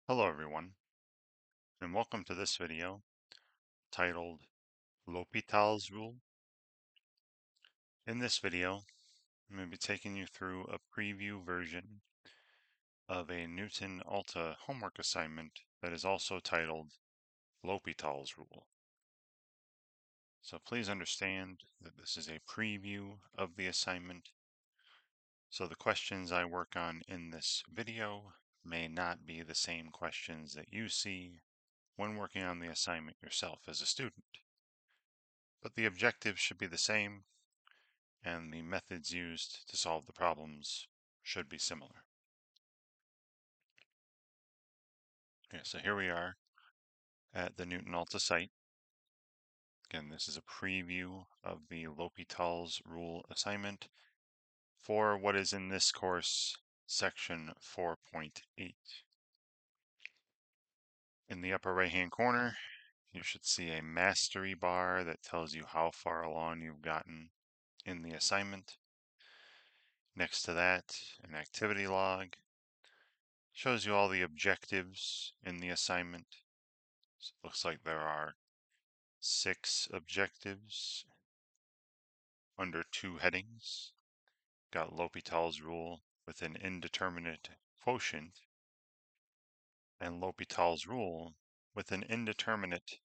Hello everyone, and welcome to this video titled L'Hôpital's Rule. In this video, I'm going to be taking you through a preview version of a Knewton Alta homework assignment that is also titled L'Hôpital's Rule. So please understand that this is a preview of the assignment, so the questions I work on in this video may not be the same questions that you see when working on the assignment yourself as a student. But the objectives should be the same, and the methods used to solve the problems should be similar. Okay, so here we are at the Knewton Alta site. Again, this is a preview of the L'Hôpital's Rule assignment for what is in this course, section 4.8. In the upper right-hand corner, you should see a mastery bar that tells you how far along you've gotten in the assignment. Next to that, an activity log shows you all the objectives in the assignment. So it looks like there are 6 objectives under 2 headings. Got L'Hôpital's rule with an indeterminate quotient, and L'Hôpital's rule with an indeterminate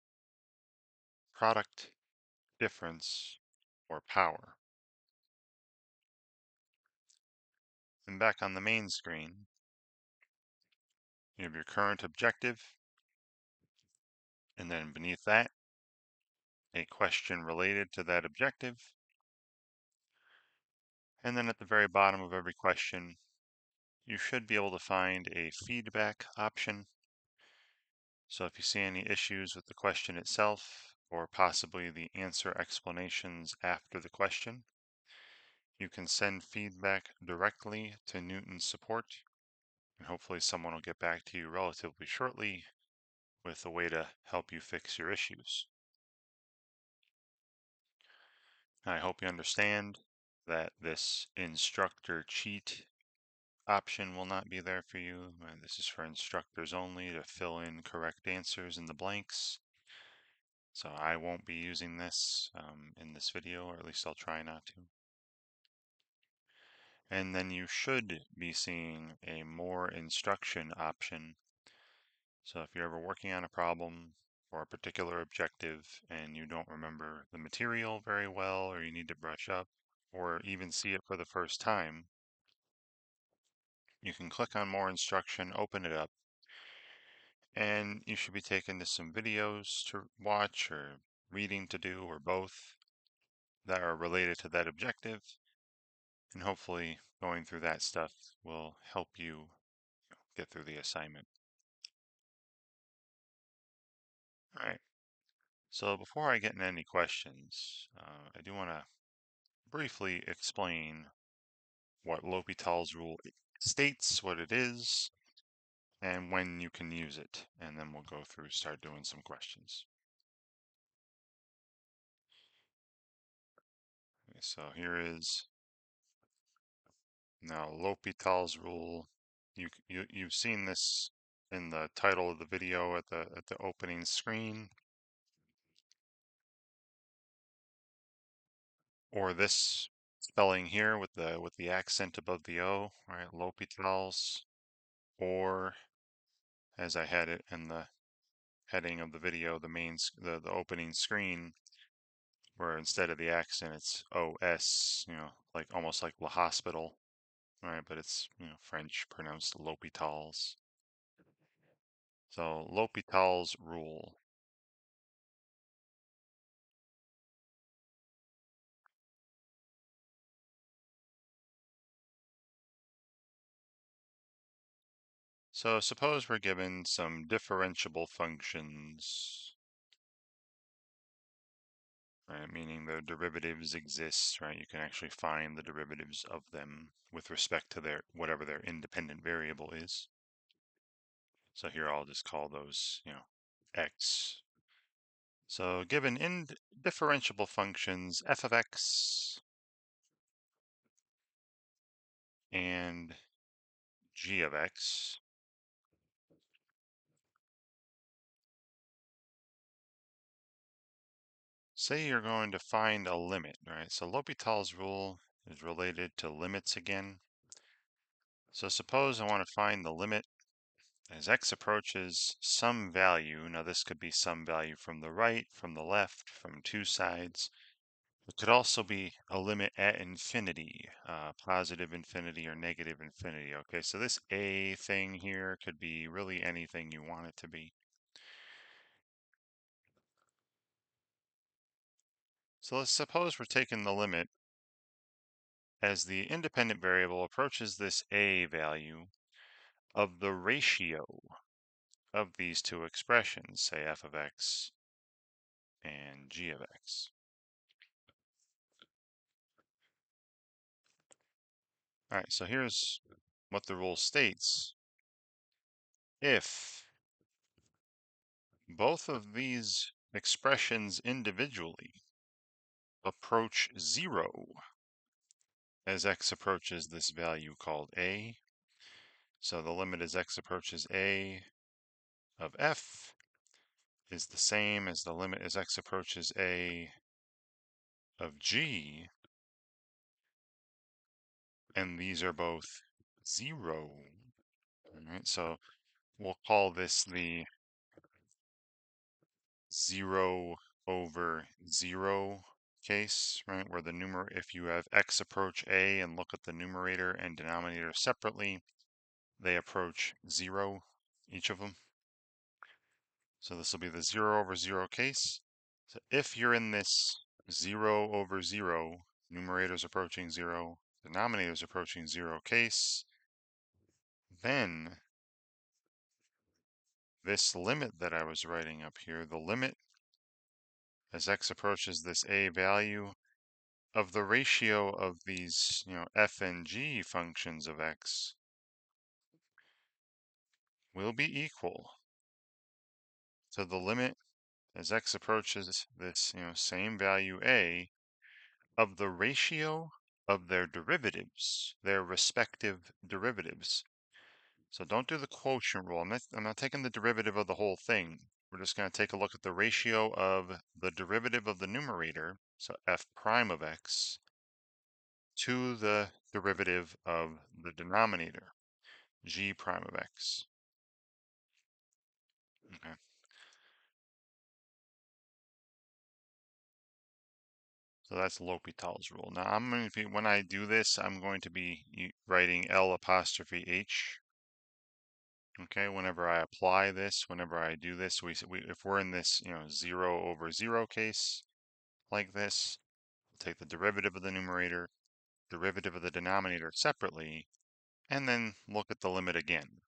product, difference, or power. And back on the main screen, you have your current objective, and then beneath that, a question related to that objective. And then at the very bottom of every question, you should be able to find a feedback option. So if you see any issues with the question itself, or possibly the answer explanations after the question, you can send feedback directly to Knewton support, and hopefully someone will get back to you relatively shortly with a way to help you fix your issues. I hope you understand that this instructor cheat option will not be there for you. This is for instructors only to fill in correct answers in the blanks. So I won't be using this in this video, or at least I'll try not to. And then you should be seeing a more instruction option. So if you're ever working on a problem or a particular objective and you don't remember the material very well, or you need to brush up, or even see it for the first time, you can click on more instruction, open it up, and you should be taken to some videos to watch or reading to do or both that are related to that objective. And hopefully going through that stuff will help you get through the assignment. All right, so before I get into any questions, I do want to briefly explain what L'Hôpital's rule states, what it is, and when you can use it. And then we'll go through, start doing some questions. Okay, so here is now L'Hôpital's rule. You've seen this in the title of the video at the opening screen, or this spelling here with the accent above the O, right? L'Hôpital's, or as I had it in the heading of the video, the opening screen, where instead of the accent it's OS, like almost like La Hospital, right? But it's French pronounced L'Hôpital's. So L'Hôpital's rule. So suppose we're given some differentiable functions, right? Meaning the derivatives exist, right? You can actually find the derivatives of them with respect to their whatever their independent variable is. So here I'll just call those, x. So given indifferentiable functions f of x and g of x, Say you're going to find a limit, right? So L'Hopital's rule is related to limits again. So suppose I want to find the limit as x approaches some value. Now this could be some value from the right, from the left, from two sides. It could also be a limit at infinity, positive infinity or negative infinity. Okay, so this a thing here could be really anything you want it to be. So let's suppose we're taking the limit as the independent variable approaches this a value of the ratio of these two expressions, say f of x and g of x. All right, so here's what the rule states. If both of these expressions individually approach 0 as x approaches this value called a, so the limit as x approaches a of f is the same as the limit as x approaches a of g, and these are both 0. All right, so we'll call this the 0 over 0 case, right? Where the if you have x approach a and look at the numerator and denominator separately, they approach 0, each of them. So this will be the 0 over 0 case. So if you're in this 0 over 0, numerators approaching 0, denominators approaching 0 case, then this limit that I was writing up here, the limit as x approaches this a value of the ratio of these, f and g functions of x will be equal to the limit as x approaches this, same value a of the ratio of their derivatives, their respective derivatives. So don't do the quotient rule. I'm not taking the derivative of the whole thing. We're just going to take a look at the ratio of the derivative of the numerator, so f prime of x, to the derivative of the denominator, g prime of x. Okay. So that's L'Hopital's rule. Now I'm going to be, when I do this, I'm going to be writing L apostrophe H. Okay, whenever I apply this, whenever I do this, if we're in this, 0 over 0 case like this, we'll take the derivative of the numerator, derivative of the denominator separately, and then look at the limit again.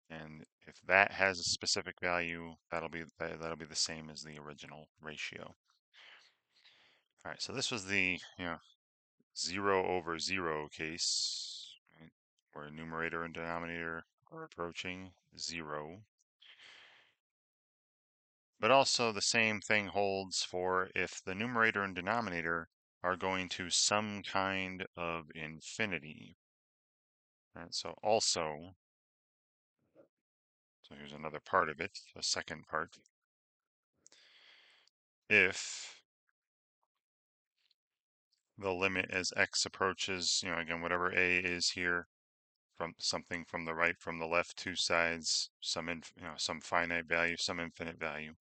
And if that has a specific value, that'll be the same as the original ratio. All right, so this was the, 0 over 0 case, right, where numerator and denominator are approaching 0. But also the same thing holds for if the numerator and denominator are going to some kind of infinity. Right, so here's another part of it, a second part. If the limit as x approaches, again, whatever a is here, from something from the right, from the left, two sides, some finite value, some infinite value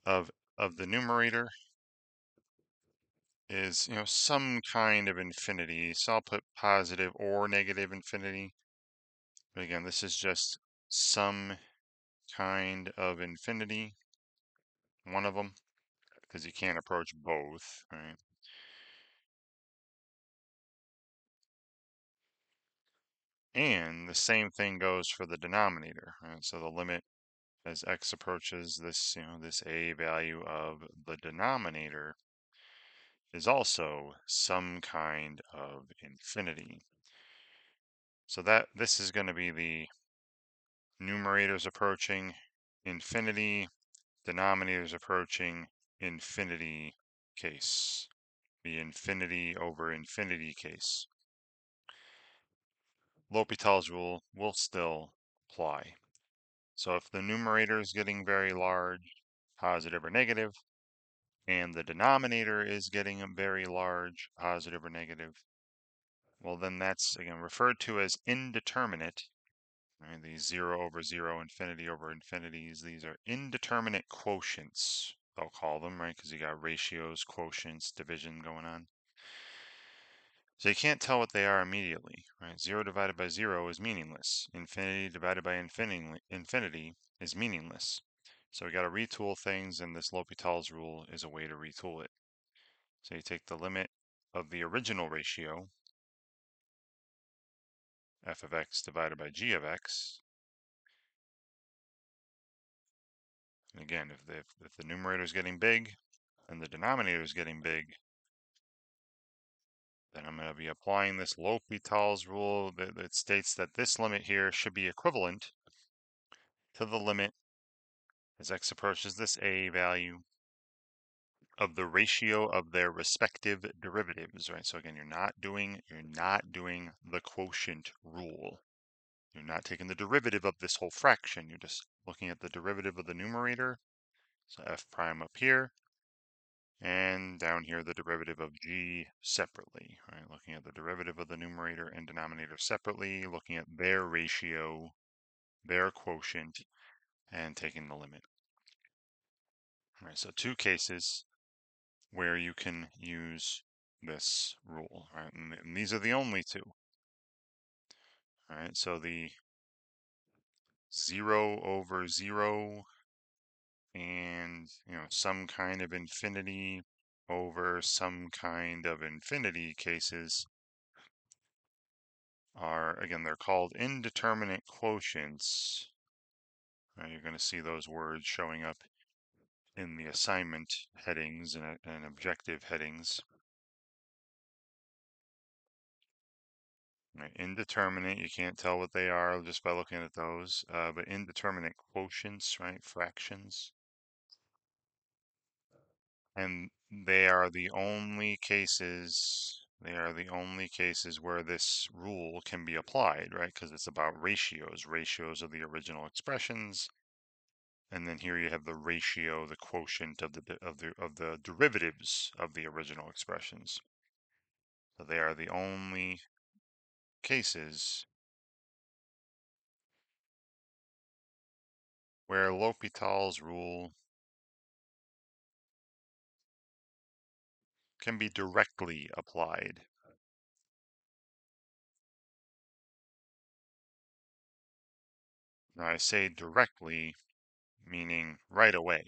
of the numerator is, some kind of infinity. So I'll put positive or negative infinity. But again, this is just some kind of infinity, one of them, because you can't approach both, right? And the same thing goes for the denominator, right? So the limit as x approaches this, this a value of the denominator is also some kind of infinity. So that this is going to be the numerators approaching infinity, denominators approaching infinity case, the infinity over infinity case. L'Hopital's rule will still apply. So if the numerator is getting very large, positive or negative, and the denominator is getting very large, positive or negative, well, then that's, again, referred to as indeterminate. Right? These 0 over 0, infinity over infinities, these are indeterminate quotients, they'll call them, right? Because you got ratios, quotients, division going on. So you can't tell what they are immediately, right? 0 divided by 0 is meaningless. Infinity divided by infinity is meaningless. So we got to retool things, and this L'Hopital's rule is a way to retool it. So you take the limit of the original ratio, f of x divided by g of x. And again, if the numerator is getting big and the denominator is getting big, then I'm going to be applying this L'Hopital's rule that states that this limit here should be equivalent to the limit as x approaches this a value of the ratio of their respective derivatives, right? So again, you're not doing the quotient rule. You're not taking the derivative of this whole fraction. You're just looking at the derivative of the numerator. So f prime up here, and down here the derivative of g separately, right? Looking at the derivative of the numerator and denominator separately, looking at their ratio, their quotient, and taking the limit. All right, so two cases where you can use this rule, right? And these are the only two. All right, so the 0 over 0 and, some kind of infinity over some kind of infinity cases are, again, they're called indeterminate quotients. Right, you're going to see those words showing up in the assignment headings and objective headings. Right, indeterminate, you can't tell what they are just by looking at those, but indeterminate quotients, right, fractions. And they are the only cases where this rule can be applied, right? Because it's about ratios of the original expressions. And then here you have the ratio, the quotient of the derivatives of the original expressions. So they are the only cases where L'Hopital's rule can be directly applied. Now I say directly, meaning right away.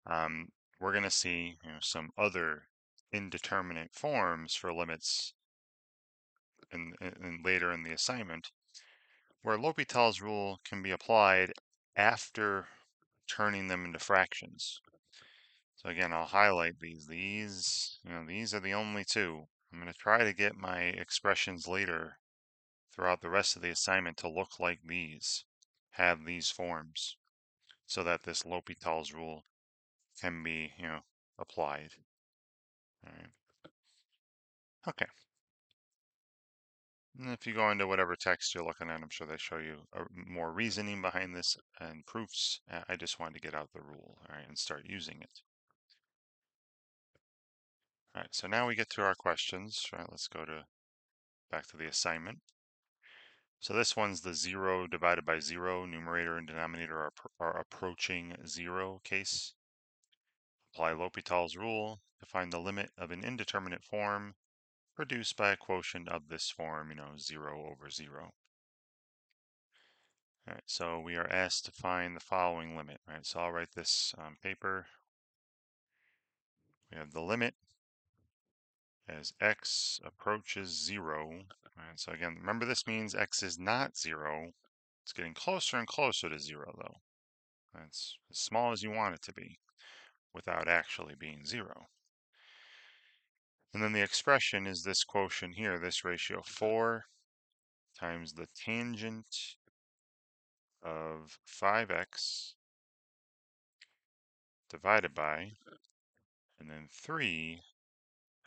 We're going to see some other indeterminate forms for limits in later in the assignment, where L'Hopital's rule can be applied after turning them into fractions. So again, I'll highlight these. These are the only two. I'm going to try to get my expressions later throughout the rest of the assignment to look like these, have these forms, so that this L'Hopital's rule can be, applied. All right. Okay. And if you go into whatever text you're looking at, I'm sure they show you more reasoning behind this and proofs. I just wanted to get out the rule, all right, and start using it. All right, so now we get to our questions. All right, let's go back to the assignment. So this one's the 0 divided by 0. Numerator and denominator are approaching 0 case. Apply L'Hopital's rule to find the limit of an indeterminate form produced by a quotient of this form, 0 over 0. All right, so we are asked to find the following limit. All right, so I'll write this on paper. We have the limit as x approaches 0. All right, so again, remember this means x is not 0. It's getting closer and closer to 0, though. That's as small as you want it to be without actually being 0. And then the expression is this quotient here, this ratio 4 times the tangent of 5x divided by, and then 3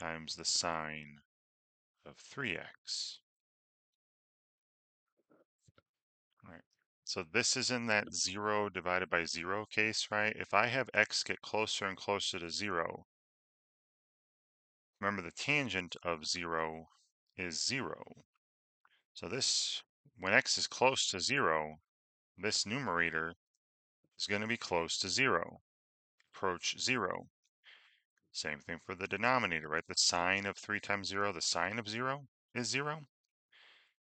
times the sine of 3x. All right. So this is in that 0 divided by 0 case, right? If I have x get closer and closer to 0, remember the tangent of 0 is 0. So this, when x is close to 0, this numerator is going to be close to 0, approach 0. Same thing for the denominator, right? The sine of 3 times 0, the sine of 0 is 0.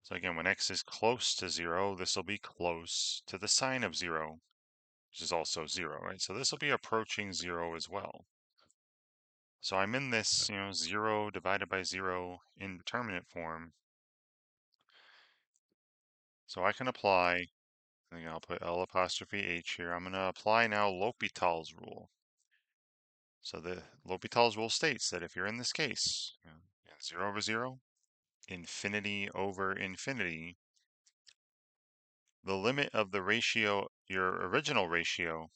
So again, when x is close to 0, this will be close to the sine of 0, which is also 0, right? So this will be approaching 0 as well. So I'm in this, 0 divided by 0 indeterminate form. So I can apply, I think I'll put L apostrophe H here. I'm going to apply now L'Hopital's rule. So the L'Hopital's rule states that if you're in this case, 0 over 0, infinity over infinity, the limit of the ratio, your original ratio,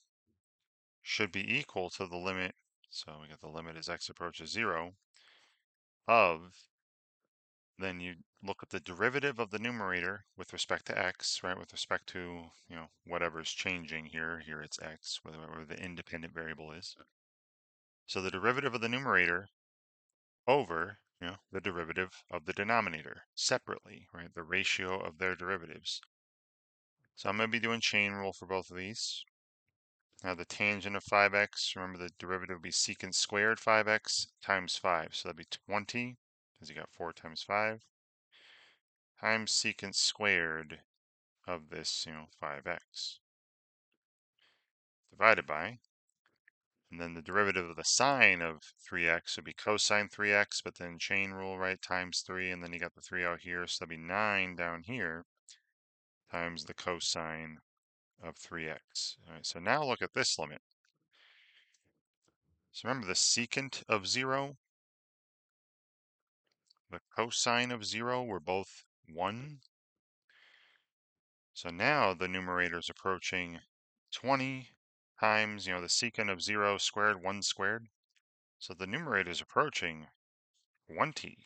should be equal to the limit, so we get the limit as x approaches 0, of, then you look at the derivative of the numerator with respect to x, right, with respect to, whatever's changing here. Here it's x, whatever the independent variable is. So the derivative of the numerator over, the derivative of the denominator separately, right, the ratio of their derivatives. So I'm going to be doing chain rule for both of these. Now the tangent of 5x, remember the derivative would be secant squared 5x times 5. So that'd be 20, because you got 4 times 5, times secant squared of this, 5x, divided by, and then the derivative of the sine of 3x would be cosine 3x, but then chain rule, right, times 3, and then you got the 3 out here, so that'd be 9 down here, times the cosine of 3x. All right, so now look at this limit. So remember the secant of 0, the cosine of 0 were both 1. So now the numerator is approaching 20 times, the secant of 0 squared, 1 squared. So the numerator is approaching 20,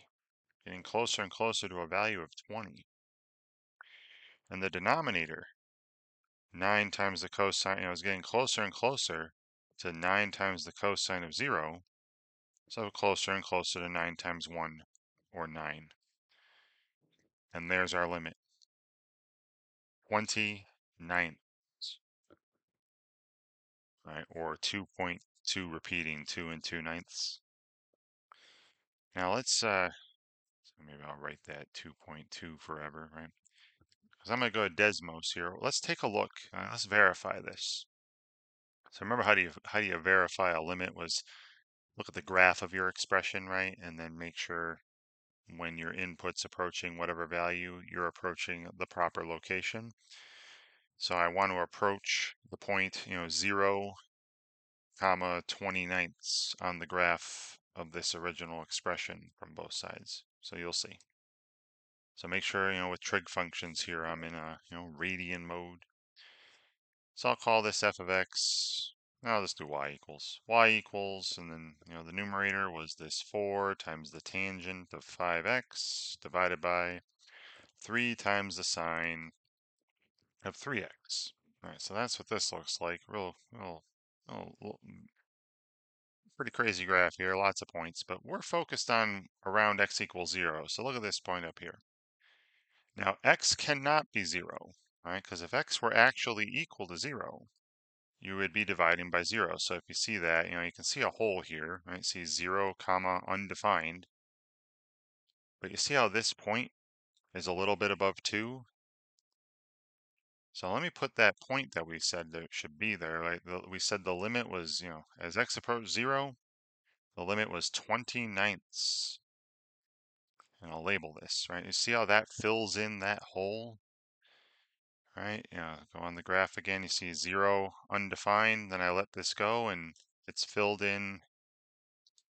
getting closer and closer to a value of 20. And the denominator, 9 times the cosine, is getting closer and closer to 9 times the cosine of 0. So closer and closer to 9 times 1, or 9. And there's our limit, 29ths, right? Or 2.2 repeating, 2 and 2/9. Now let's, so maybe I'll write that 2.2 forever, right? Because I'm going to go to Desmos here. Let's take a look. Let's verify this. So remember, how do you verify a limit was look at the graph of your expression, right? And then make sure when your input's approaching whatever value, you're approaching the proper location. So I want to approach the point, 0, 29ths on the graph of this original expression from both sides. So you'll see. So make sure, with trig functions here, I'm in a, radian mode. So I'll call this f of x. Now let's do y equals. Y equals, and then, the numerator was this 4 times the tangent of 5x divided by 3 times the sine of 3x. All right, so that's what this looks like. Real, pretty crazy graph here, lots of points, but we're focused on around x equals 0. So look at this point up here. Now x cannot be 0, right? Because if x were actually equal to 0, you would be dividing by 0. So if you see that, you can see a hole here, right? See 0, comma, undefined. But you see how this point is a little bit above 2? So let me put that point that we said that should be there, right? We said the limit was, as x approached 0, the limit was 29ths. And I'll label this, right? You see how that fills in that hole? Right, go on the graph again, you see 0 undefined, then I let this go and it's filled in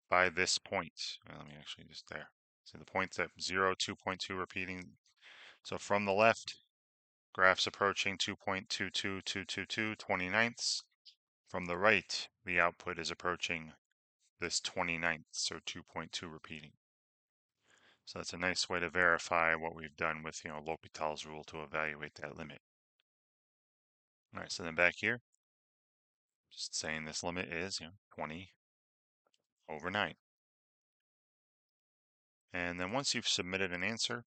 by this point. Let me actually just there. See the point's at 0, 2.2 repeating. So from the left, graph's approaching 2.22222, 29ths. From the right, the output is approaching this 29ths, or 2.2 repeating. So that's a nice way to verify what we've done with, L'Hopital's rule to evaluate that limit. All right, so then back here, just saying this limit is 20 over 9. And then once you've submitted an answer,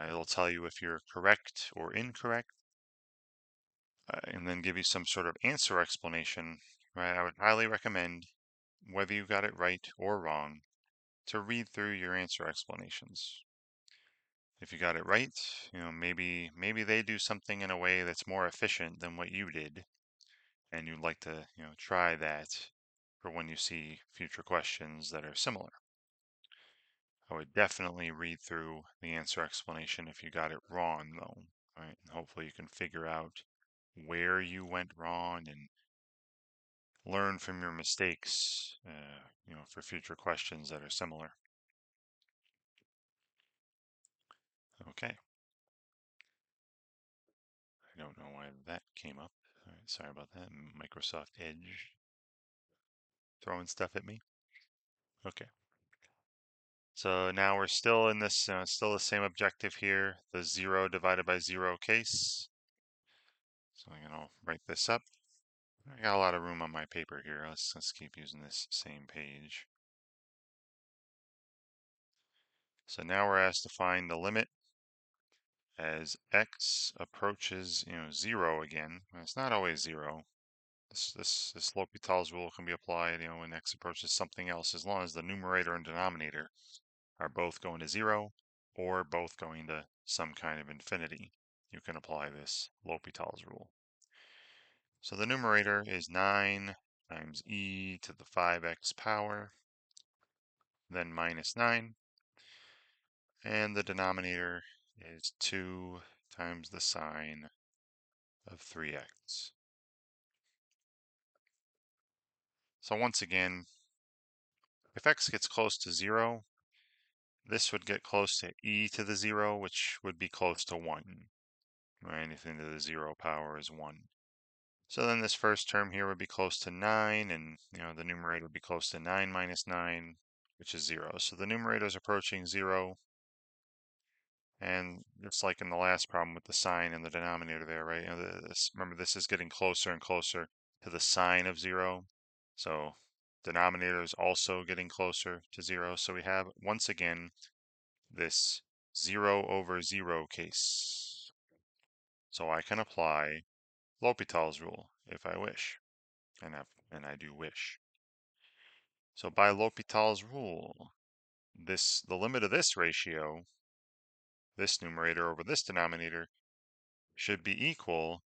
it'll tell you if you're correct or incorrect, and then give you some sort of answer explanation. Right? I would highly recommend, whether you got it right or wrong, to read through your answer explanations. If you got it right, maybe they do something in a way that's more efficient than what you did, and you'd like to, try that for when you see future questions that are similar. I would definitely read through the answer explanation if you got it wrong, though, right? And hopefully you can figure out where you went wrong and learn from your mistakes, for future questions that are similar. Okay. I don't know why that came up. All right, sorry about that. Microsoft Edge throwing stuff at me. Okay. So now we're still in this, still the same objective here, the 0 divided by 0 case. So I'm going to write this up. I got a lot of room on my paper here. Let's keep using this same page. So now we're asked to find the limit as x approaches, 0 again. It's not always 0. This L'Hopital's rule can be applied, when x approaches something else, as long as the numerator and denominator are both going to 0 or both going to some kind of infinity. You can apply this L'Hopital's rule. So the numerator is 9 times e to the 5x power, then minus 9. And the denominator is 2 times the sine of 3x. So once again, if x gets close to 0, this would get close to e to the 0, which would be close to 1. Right? Anything to the 0 power is 1. So then this first term here would be close to 9, and the numerator would be close to 9 minus 9, which is 0. So the numerator is approaching 0. And just like in the last problem with the sine and the denominator there, right? Remember, this is getting closer and closer to the sine of 0. So denominator is also getting closer to 0. So we have, once again, this 0 over 0 case. So I can apply L'Hopital's rule if I wish, and I do wish. So by L'Hopital's rule, the limit of this ratio, this numerator over this denominator, should be equal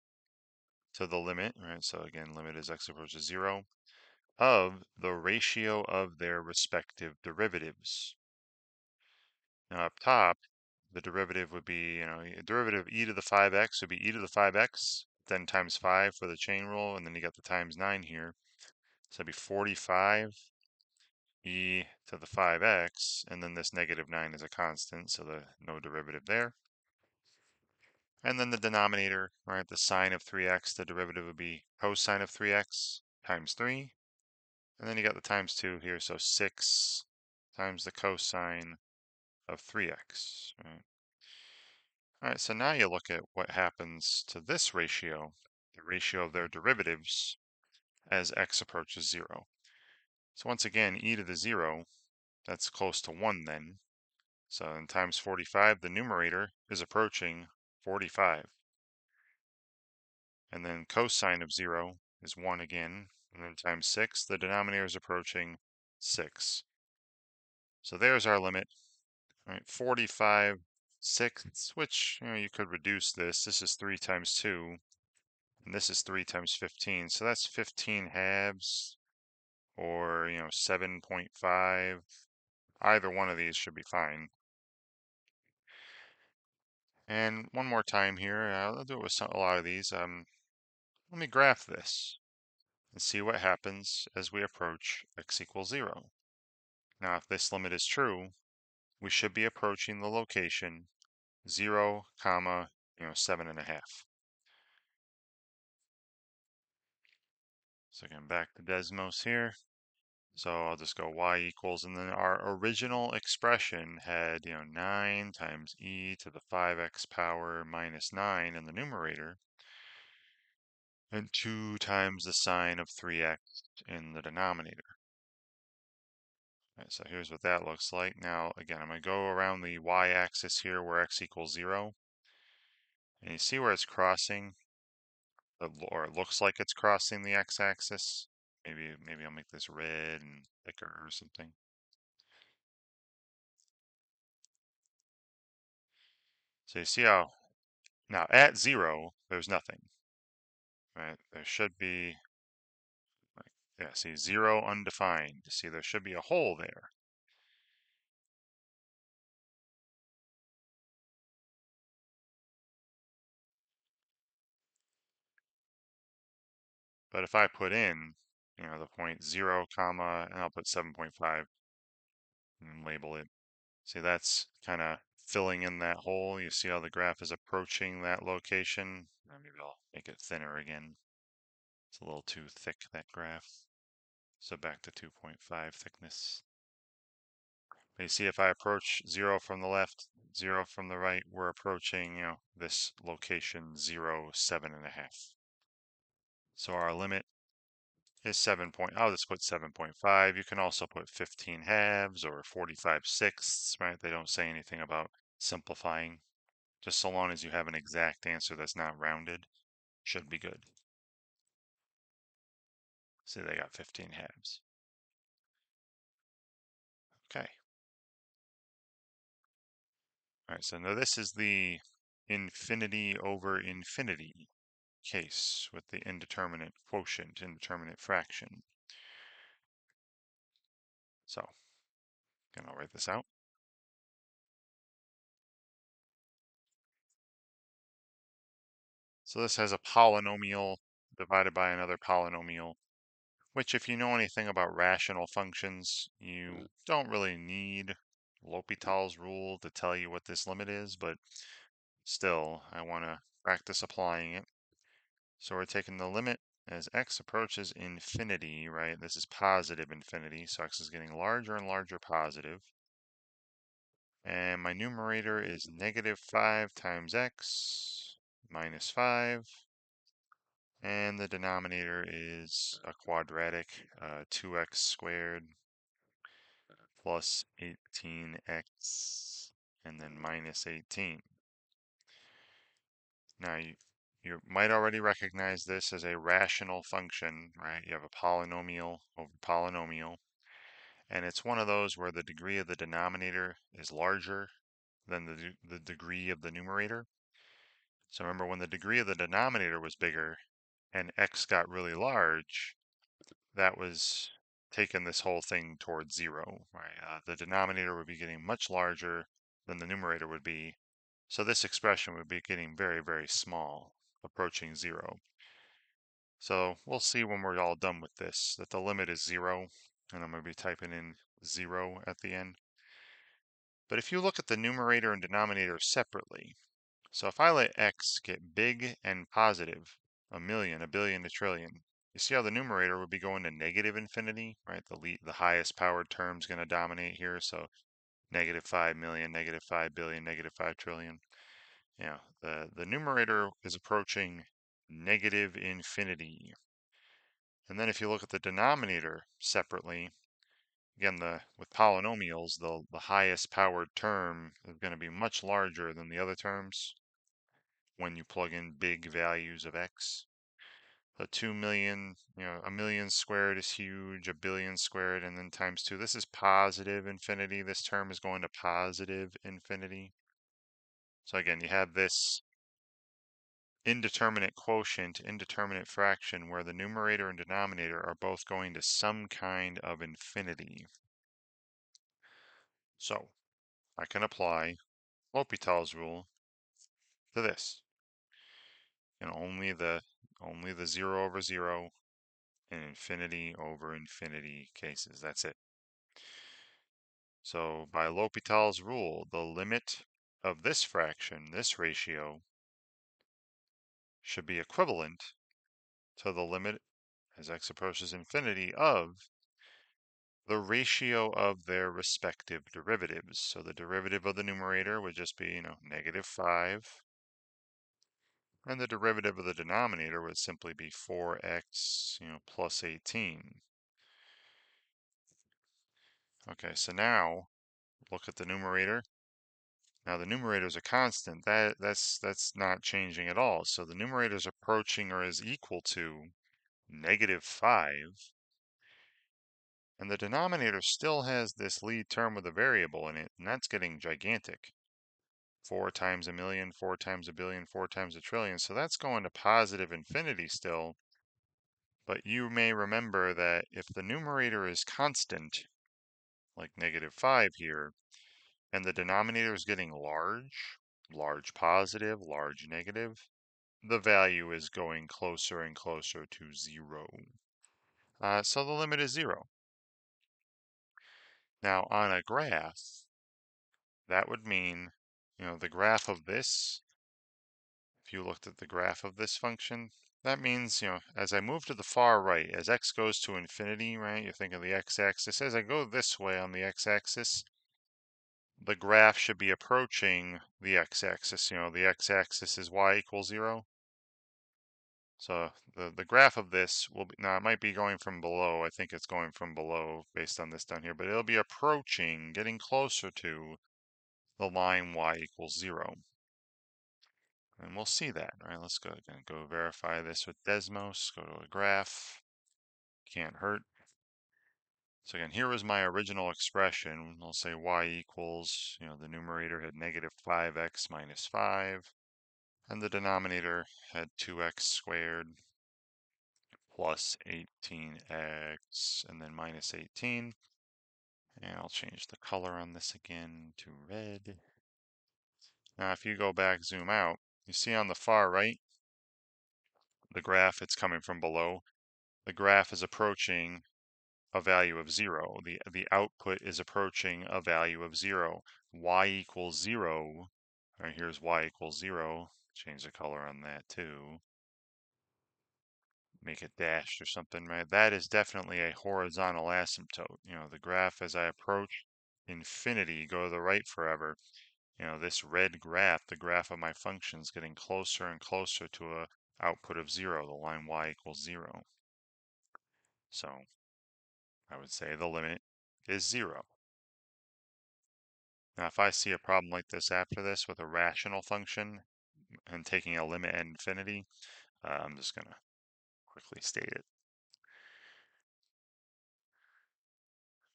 to the limit, right? So again, limit as x approaches 0, of the ratio of their respective derivatives. Now up top, the derivative would be, derivative of e to the 5x would be e to the 5x, then times 5 for the chain rule, and then you got the times 9 here. So it'd be 45 e to the 5x, and then this negative 9 is a constant, so no derivative there. And then the denominator, right, the sine of 3x, the derivative would be cosine of 3x times 3. And then you got the times 2 here, so 6 times the cosine of 3x. Right? All right, so now you look at what happens to this ratio, the ratio of their derivatives, as x approaches 0. So once again, e to the 0, that's close to 1 then. So in times 45, the numerator is approaching 45. And then cosine of 0 is 1 again. And then times 6, the denominator is approaching 6. So there's our limit. All right, 45 sixths, which you could reduce this. This is 3 times 2, and this is 3 times 15. So that's 15 halves, or 7.5. Either one of these should be fine. And one more time here, I'll do it with a lot of these. Let me graph this and see what happens as we approach x equals 0. Now, if this limit is true, we should be approaching the location 0, comma, 7.5. So again, back to Desmos here. So I'll just go y equals, and then our original expression had, 9 times e to the 5x power minus 9 in the numerator. and 2 times the sine of 3x in the denominator. All right, so here's what that looks like. Now, again, I'm going to go around the y-axis here where x equals 0. And you see where it's crossing, or it looks like it's crossing the x-axis. Maybe I'll make this red and thicker or something. So you see how, now at 0, there's nothing, right? There should be, like, yeah, see 0 undefined. See, there should be a hole there. But if I put in, the point 0, comma, and I'll put 7.5 and label it. See, that's kind of filling in that hole. You see how the graph is approaching that location? Maybe I'll make it thinner again. It's a little too thick, that graph. So back to 2.5 thickness. But you see, if I approach 0 from the left, 0 from the right, we're approaching, this location 0, 7.5. So our limit is 7 point, I'll just put 7.5. You can also put 15 halves or 45 sixths, right? They don't say anything about simplifying. Just so long as you have an exact answer that's not rounded, should be good. See, they got 15 halves. Okay. All right, so now this is the infinity over infinity case with the indeterminate quotient, indeterminate fraction. So, again, I'll write this out. So this has a polynomial divided by another polynomial, which if you know anything about rational functions, you don't really need L'Hopital's rule to tell you what this limit is, but still, I want to practice applying it. So we're taking the limit as x approaches infinity, right? This is positive infinity, so x is getting larger and larger positive. And my numerator is negative 5 times x minus 5. And the denominator is a quadratic, 2x squared plus 18x and then minus 18. Now, you might already recognize this as a rational function, right? You have a polynomial over polynomial, and it's one of those where the degree of the denominator is larger than the degree of the numerator. So remember, when the degree of the denominator was bigger and x got really large, that was taking this whole thing towards 0, right? The denominator would be getting much larger than the numerator would be. So this expression would be getting very, very small, approaching 0. So we'll see when we're all done with this that the limit is 0, and I'm going to be typing in 0 at the end. But if you look at the numerator and denominator separately, so if I let x get big and positive, a million, a billion, a trillion, you see how the numerator would be going to negative infinity, right? The highest powered term is going to dominate here, so negative 5 million, negative 5 billion, negative 5 trillion. The numerator is approaching negative infinity. And then if you look at the denominator separately, again, with polynomials, the highest powered term is going to be much larger than the other terms when you plug in big values of x. So 2 million, a million squared is huge, a billion squared, and then times 2. This is positive infinity. This term is going to positive infinity. So again, you have this indeterminate quotient, indeterminate fraction, where the numerator and denominator are both going to some kind of infinity. So I can apply L'Hopital's rule to this. Only the 0 over 0 and infinity over infinity cases. That's it. So by L'Hopital's rule, the limit of this fraction, this ratio, should be equivalent to the limit as x approaches infinity of the ratio of their respective derivatives. So the derivative of the numerator would just be, negative 5 And the derivative of the denominator would simply be 4x, plus 18. Okay, so now look at the numerator. Now the numerator is a constant. That's not changing at all. So the numerator is approaching or is equal to -5. And the denominator still has this lead term with a variable in it, and that's getting gigantic. 4 times a million, 4 times a billion, 4 times a trillion. So that's going to positive infinity still. But you may remember that if the numerator is constant, like -5 here, and the denominator is getting large positive, large negative, the value is going closer and closer to 0. So the limit is 0. Now on a graph, that would mean, the graph of this, if you looked at the graph of this function, that means, as I move to the far right, as x goes to infinity, right, you think of the x-axis, as I go this way on the x-axis, the graph should be approaching the x-axis. The x-axis is y equals 0. So the graph of this will be, now it might be going from below. I think it's going from below based on this down here, but it'll be approaching, getting closer to the line y equals 0. And we'll see that. All right, let's go again. Go verify this with Desmos. Go to a graph. Can't hurt. So again, here was my original expression. We'll say y equals, the numerator had -5x minus 5. And the denominator had 2x squared plus 18x and then minus 18. And I'll change the color on this again to red. Now, if you go back, zoom out, you see on the far right, the graph, it's coming from below. The graph is approaching a value of 0. The output is approaching a value of 0. Y equals 0. All right, here's y equals 0. Change the color on that too. Make it dashed or something, right? That is definitely a horizontal asymptote. The graph as I approach infinity, go to the right forever. This red graph, the graph of my function, is getting closer and closer to a output of 0, the line y equals 0. So I would say the limit is 0. Now, if I see a problem like this after this with a rational function and taking a limit at infinity, I'm just going to quickly state it.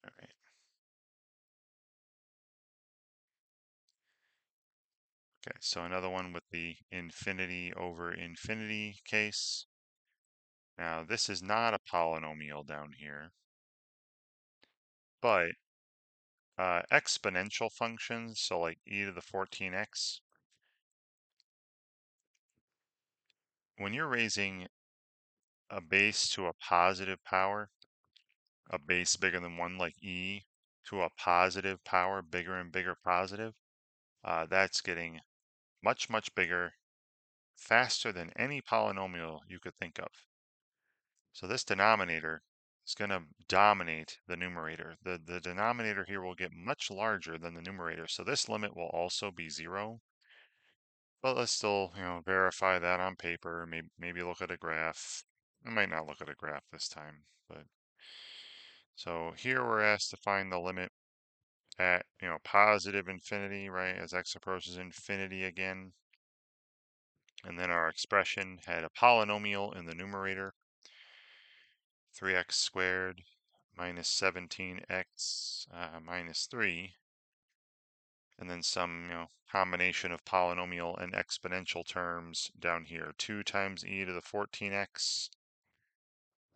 All right. Okay, so another one with the infinity over infinity case. Now, this is not a polynomial down here, but exponential functions, so like e to the 14x, when you're raising a base to a positive power, a base bigger than 1 like e to a positive power, bigger and bigger positive, that's getting much, much bigger, faster than any polynomial you could think of. So this denominator is going to dominate the numerator. The denominator here will get much larger than the numerator. So this limit will also be 0. But let's still, verify that on paper. Maybe look at a graph. I might not look at a graph this time, but so here we're asked to find the limit at, positive infinity, right? As x approaches infinity again. And then our expression had a polynomial in the numerator, 3x squared minus 17x minus 3, and then some, combination of polynomial and exponential terms down here, 2 times e to the 14x,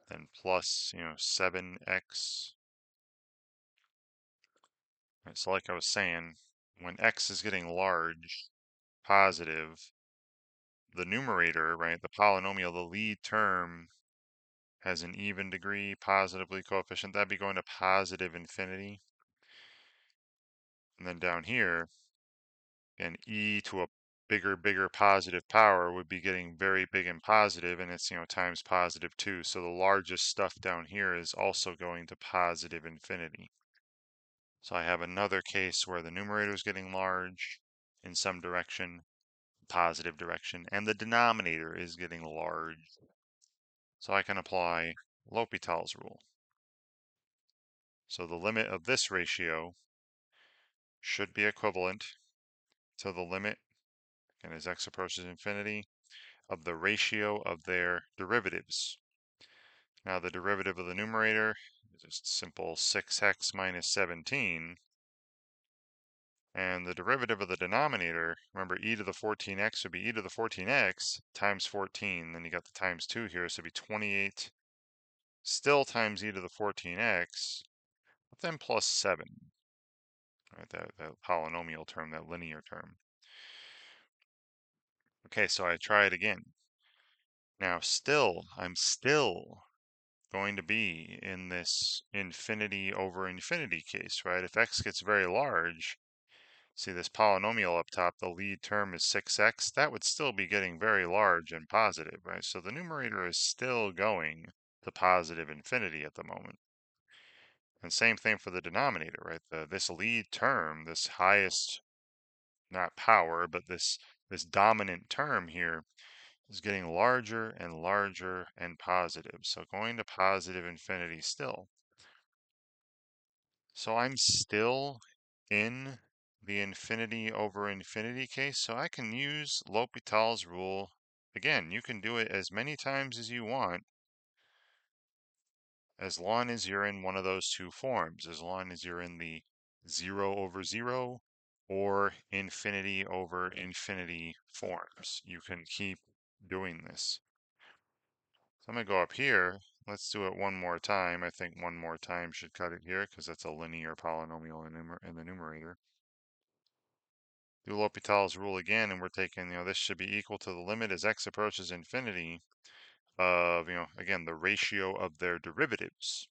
then plus, 7x. Right, so like I was saying, when x is getting large, positive, the numerator, right, the polynomial, the lead term has an even degree, positively coefficient. That'd be going to positive infinity. And then down here, and e to a bigger positive power would be getting very big and positive, and it's, times positive 2. So the largest stuff down here is also going to positive infinity. So I have another case where the numerator is getting large in some direction, positive direction, and the denominator is getting large. So I can apply L'Hopital's rule. So the limit of this ratio should be equivalent to the limit, and as x approaches infinity, of the ratio of their derivatives. Now the derivative of the numerator is just simple 6x minus 17. And the derivative of the denominator, remember e to the 14x would be e to the 14x times 14. Then you got the times 2 here, so it'd be 28 still times e to the 14x, but then plus 7. Right, that polynomial term, that linear term. Okay, so I try it again. Now I'm still going to be in this infinity over infinity case, right? If x gets very large, see this polynomial up top, the lead term is 6x, that would still be getting very large and positive, right? So the numerator is still going to positive infinity at the moment. And same thing for the denominator, right? This lead term, this highest, not power, but this dominant term here is getting larger and larger and positive. So going to positive infinity still. So I'm still in the infinity over infinity case, so I can use L'Hopital's rule. Again, you can do it as many times as you want, as long as you're in one of those two forms, as long as you're in the 0 over 0 or infinity over infinity forms. You can keep doing this. So I'm going to go up here. Let's do it one more time. I think one more time should cut it here because that's a linear polynomial in the numerator. Do L'Hopital's rule again, and we're taking, this should be equal to the limit as x approaches infinity of, again, the ratio of their derivatives.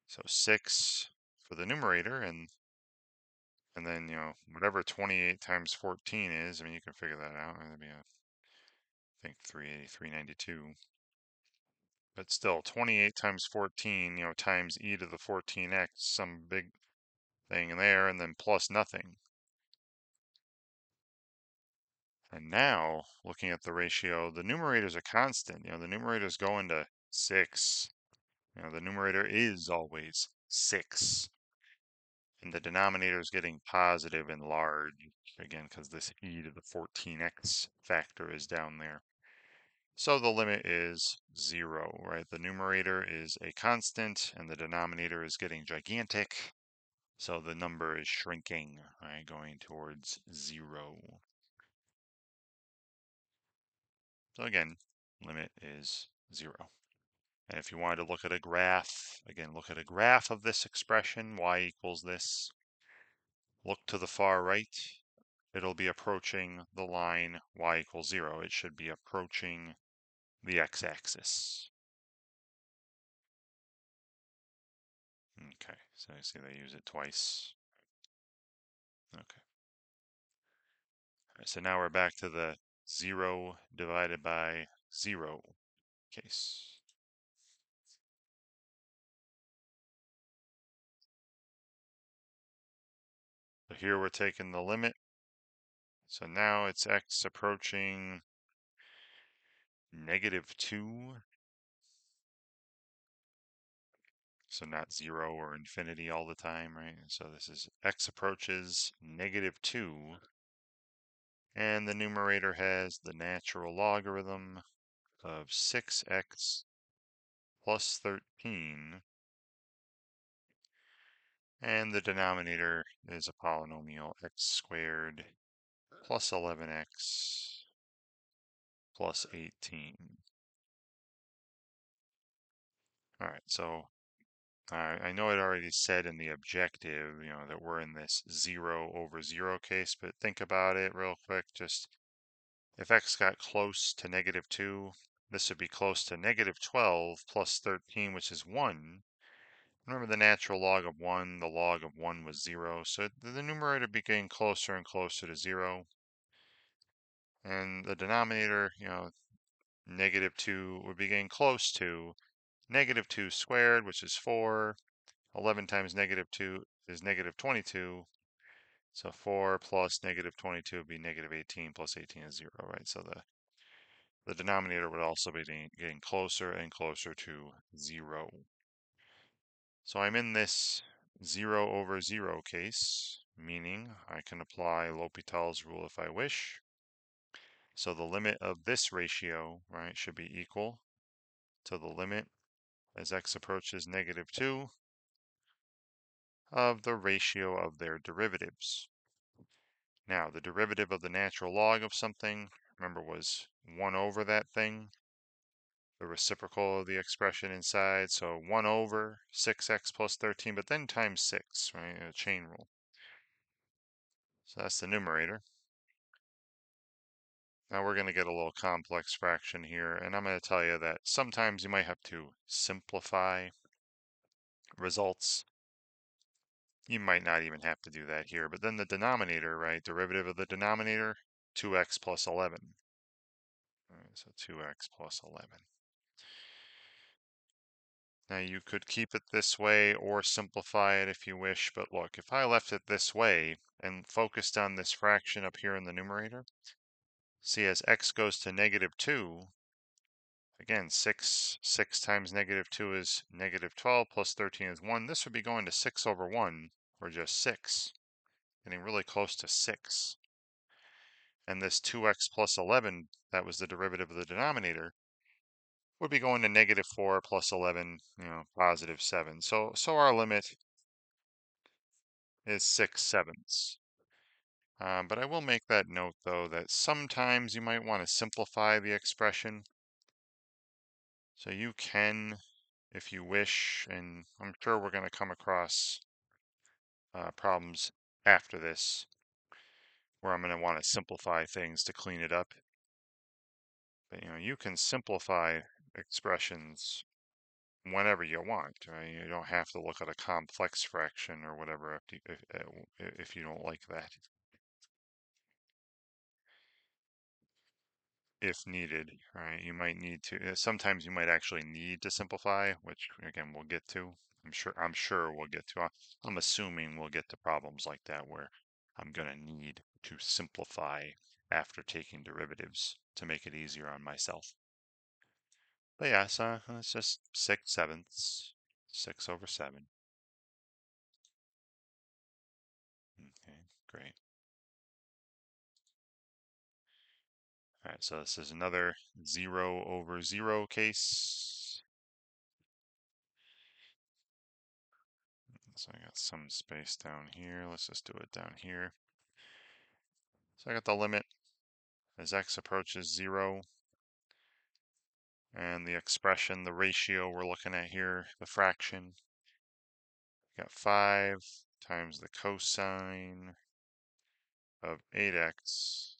So 6 for the numerator, and then, whatever 28 times 14 is, I mean, you can figure that out. That'd be, I think, 380, 392. But still, 28 times 14, times e to the 14x, some big thing there, and then plus nothing. And now, looking at the ratio, the numerator is a constant. The numerator is going to 6. The numerator is always 6. And the denominator is getting positive and large, again, because this e to the 14x factor is down there. So the limit is 0, right? The numerator is a constant, and the denominator is getting gigantic. So the number is shrinking, right? Going towards 0. So again, limit is 0. And if you wanted to look at a graph, again, look at a graph of this expression, y equals this. Look to the far right. It'll be approaching the line y equals 0. It should be approaching the x-axis. Okay, so you see they use it twice. Okay. All right, so now we're back to the 0 divided by 0 case. So here we're taking the limit. So now it's x approaching -2. So not 0 or infinity all the time, right? So this is x approaches -2. And the numerator has the natural logarithm of 6x plus 13. And the denominator is a polynomial x squared plus 11x plus 18. All right, so I know it already said in the objective, that we're in this 0 over 0 case, but think about it real quick. Just if x got close to -2, this would be close to -12 plus 13, which is 1. Remember the natural log of 1, the log of 1 was 0, so the numerator became closer and closer to 0. And the denominator, -2 would be getting close to -2 squared, which is 4. 11 times -2 is -22. So 4 plus negative 22 would be negative 18 plus 18 is 0, right? So the denominator would also be getting closer and closer to 0. So I'm in this 0 over 0 case, meaning I can apply L'Hopital's rule if I wish. So the limit of this ratio, right, should be equal to the limit as x approaches negative 2 of the ratio of their derivatives. Now, the derivative of the natural log of something, remember, was 1 over that thing, the reciprocal of the expression inside, so 1 over 6x plus 13, but then times 6, right, a chain rule. So that's the numerator. Now we're going to get a little complex fraction here, and I'm going to tell you that sometimes you might have to simplify results. You might not even have to do that here, but then the denominator, right, derivative of the denominator, 2x plus 11. All right, so 2x plus 11. Now you could keep it this way or simplify it if you wish, but look, if I left it this way and focused on this fraction up here in the numerator, see as x goes to negative 2, again, 6 times negative 2 is negative 12 plus 13 is 1. This would be going to 6 over 1, or just 6, getting really close to 6. And this 2x plus 11, that was the derivative of the denominator, would be going to negative 4 plus 11, positive 7. So our limit is 6/7. But I will make that note, though, that sometimes you might want to simplify the expression. So you can, if you wish, and I'm sure we're going to come across problems after this where I'm going to want to simplify things to clean it up. But, you can simplify expressions whenever you want, right? You don't have to look at a complex fraction or whatever if you don't like that. If needed, right? You might need to, sometimes you might actually need to simplify, which again, we'll get to. I'm sure we'll get to. I'm assuming we'll get to problems like that where I'm going to need to simplify after taking derivatives to make it easier on myself. But yeah, so it's just 6/7, 6 over 7. Okay, great. All right, so this is another 0 over 0 case. So I got some space down here. Let's just do it down here. So I got the limit as x approaches 0. And the expression, the ratio we're looking at here, the fraction. Got 5 times the cosine of 8x,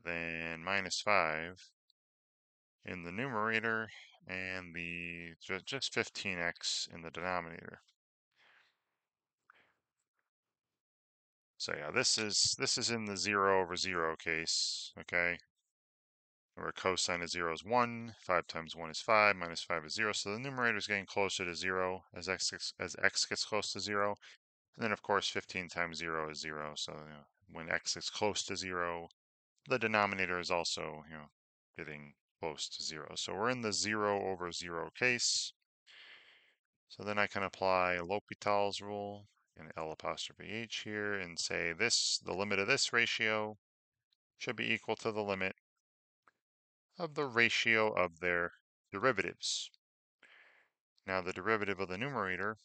then minus 5 in the numerator, and the just 15x in the denominator. So yeah, this is in the 0 over 0 case, okay? Where cosine of 0 is 1, 5 times 1 is 5, minus 5 is 0. So the numerator is getting closer to 0 as x gets close to 0. And then, of course, 15 times 0 is 0. So when x is close to 0, the denominator is also getting close to 0. So we're in the 0 over 0 case. So then I can apply L'Hopital's rule in L apostrophe H here and say the limit of this ratio should be equal to the limit of the ratio of their derivatives. Now the derivative of the numerator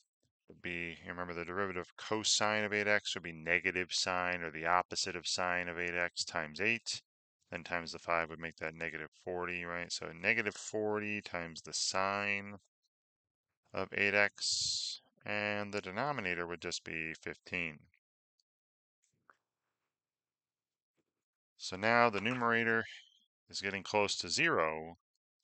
would be, remember the derivative of cosine of 8x would be negative sine, or the opposite of sine of 8x, times 8. Then times the 5 would make that negative 40, right? So negative 40 times the sine of 8x, and the denominator would just be 15. So now the numerator is getting close to 0,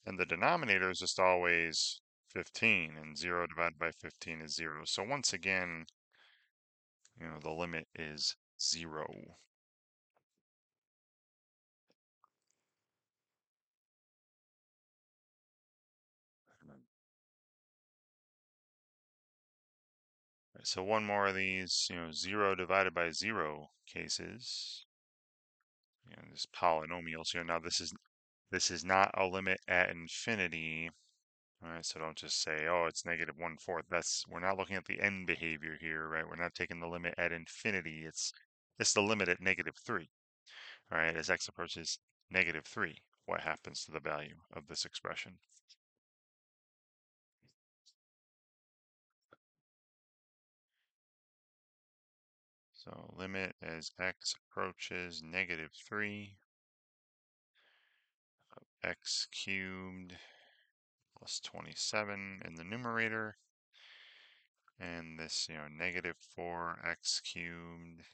and the denominator is just always 15, and 0 divided by 15 is 0. So once again, the limit is 0. So one more of these, 0 divided by 0 cases. Just polynomials here. Now this is not a limit at infinity. All right, so don't just say, oh, it's -1/4. We're not looking at the end behavior here, right? We're not taking the limit at infinity. It's the limit at -3. All right, as x approaches -3, what happens to the value of this expression? So limit as x approaches -3, x cubed plus 27 in the numerator, and this, -4x cubed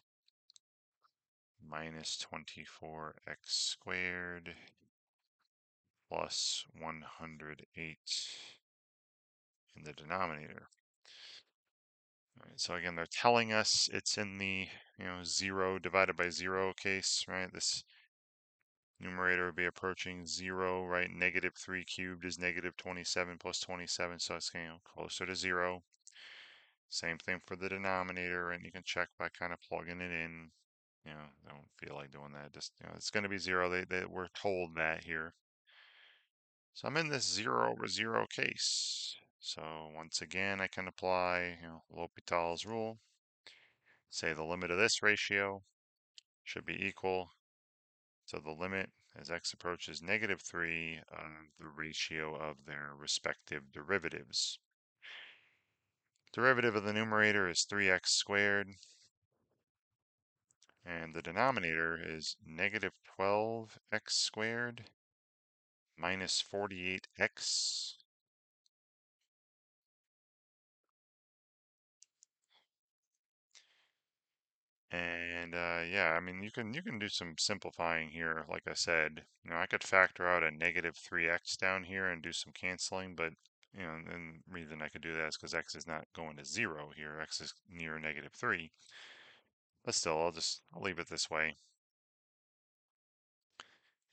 minus 24x squared plus 108 in the denominator. All right, so again, they're telling us it's in the 0 divided by 0 case, right? This numerator would be approaching 0, right? -3 cubed is -27 plus 27, so it's closer to 0. Same thing for the denominator, and you can check by kind of plugging it in. I don't feel like doing that. Just, it's going to be 0. We're told that here. So I'm in this 0 over 0 case. So once again, I can apply, L'Hopital's rule. Say the limit of this ratio should be equal to the limit as x approaches -3 of the ratio of their respective derivatives. Derivative of the numerator is 3x squared, and the denominator is -12x squared minus 48x. And yeah, I mean, you can do some simplifying here. Like I said, I could factor out a -3x down here and do some canceling, but and the reason I could do that is because x is not going to 0 here. X is near -3. But still, I'll leave it this way.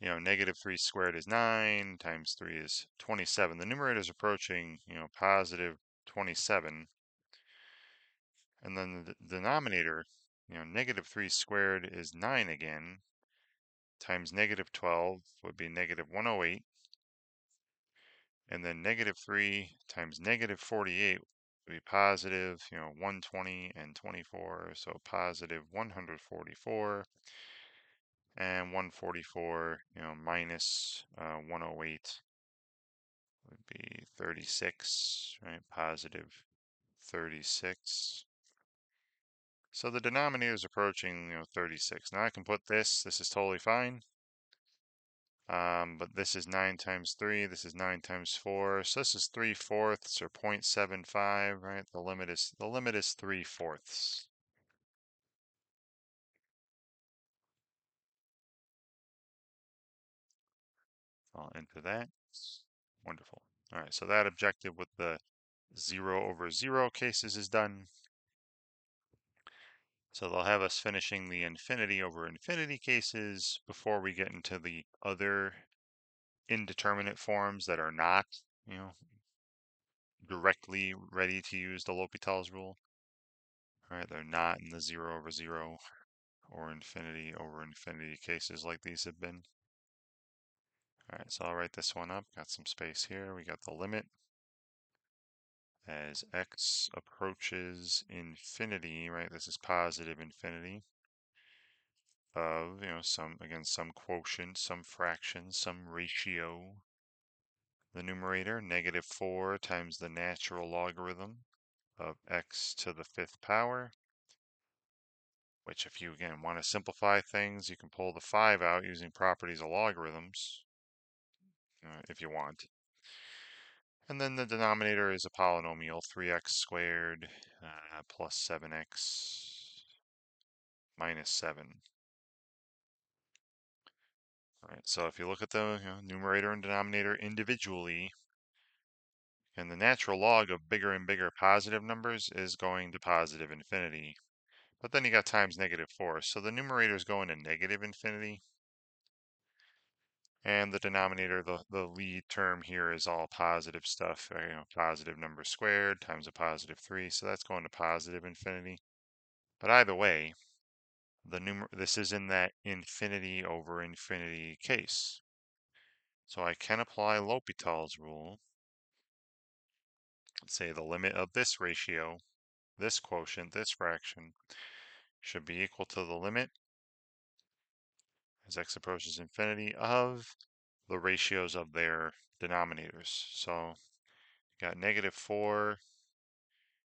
-3 squared is 9, times 3 is 27. The numerator is approaching, positive 27. And then the denominator, -3 squared is 9 again, times -12 would be -108. And then -3 times -48 would be positive, 120 and 24, so positive 144. And 144, minus 108 would be 36, right? Positive 36. So the denominator is approaching, 36. Now I can put this is totally fine. But this is 9 times 3, this is 9 times 4, so this is 3/4 or 0.75, right? The limit is 3/4. I'll enter that. Wonderful. All right, so that objective with the 0 over 0 cases is done. So they'll have us finishing the infinity over infinity cases before we get into the other indeterminate forms that are not, directly ready to use the L'Hopital's rule. All right, they're not in the 0 over 0 or infinity over infinity cases like these have been. All right, so I'll write this one up. Got some space here. We got the limit as x approaches infinity, right? This is positive infinity of, some quotient, some fraction, some ratio. The numerator, -4 times the natural logarithm of x to the 5th power, which if you, again, want to simplify things, you can pull the 5 out using properties of logarithms, if you want. And then the denominator is a polynomial, 3x squared plus 7x minus 7. All right, so if you look at the numerator and denominator individually, and the natural log of bigger and bigger positive numbers is going to positive infinity. But then you got times -4, so the numerator is going to negative infinity. And the denominator, the lead term here is all positive stuff, positive number squared times a positive 3, so that's going to positive infinity. But either way, this is in that infinity over infinity case. So I can apply L'Hopital's rule. Let's say the limit of this ratio, this quotient, this fraction, should be equal to the limit as x approaches infinity of the ratios of their denominators. So you got -4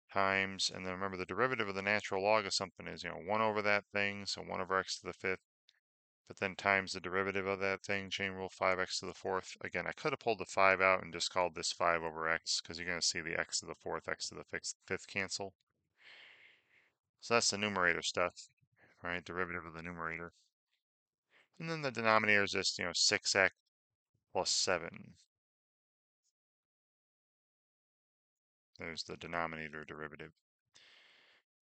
times, and then remember the derivative of the natural log of something is, 1 over that thing, so 1 over x to the 5th, but then times the derivative of that thing, chain rule 5x to the 4th. Again, I could have pulled the 5 out and just called this 5 over x, because you're going to see the x to the 4th, x to the 5th cancel. So that's the numerator stuff, right? Derivative of the numerator. And then the denominator is just, 6x plus 7. There's the denominator derivative.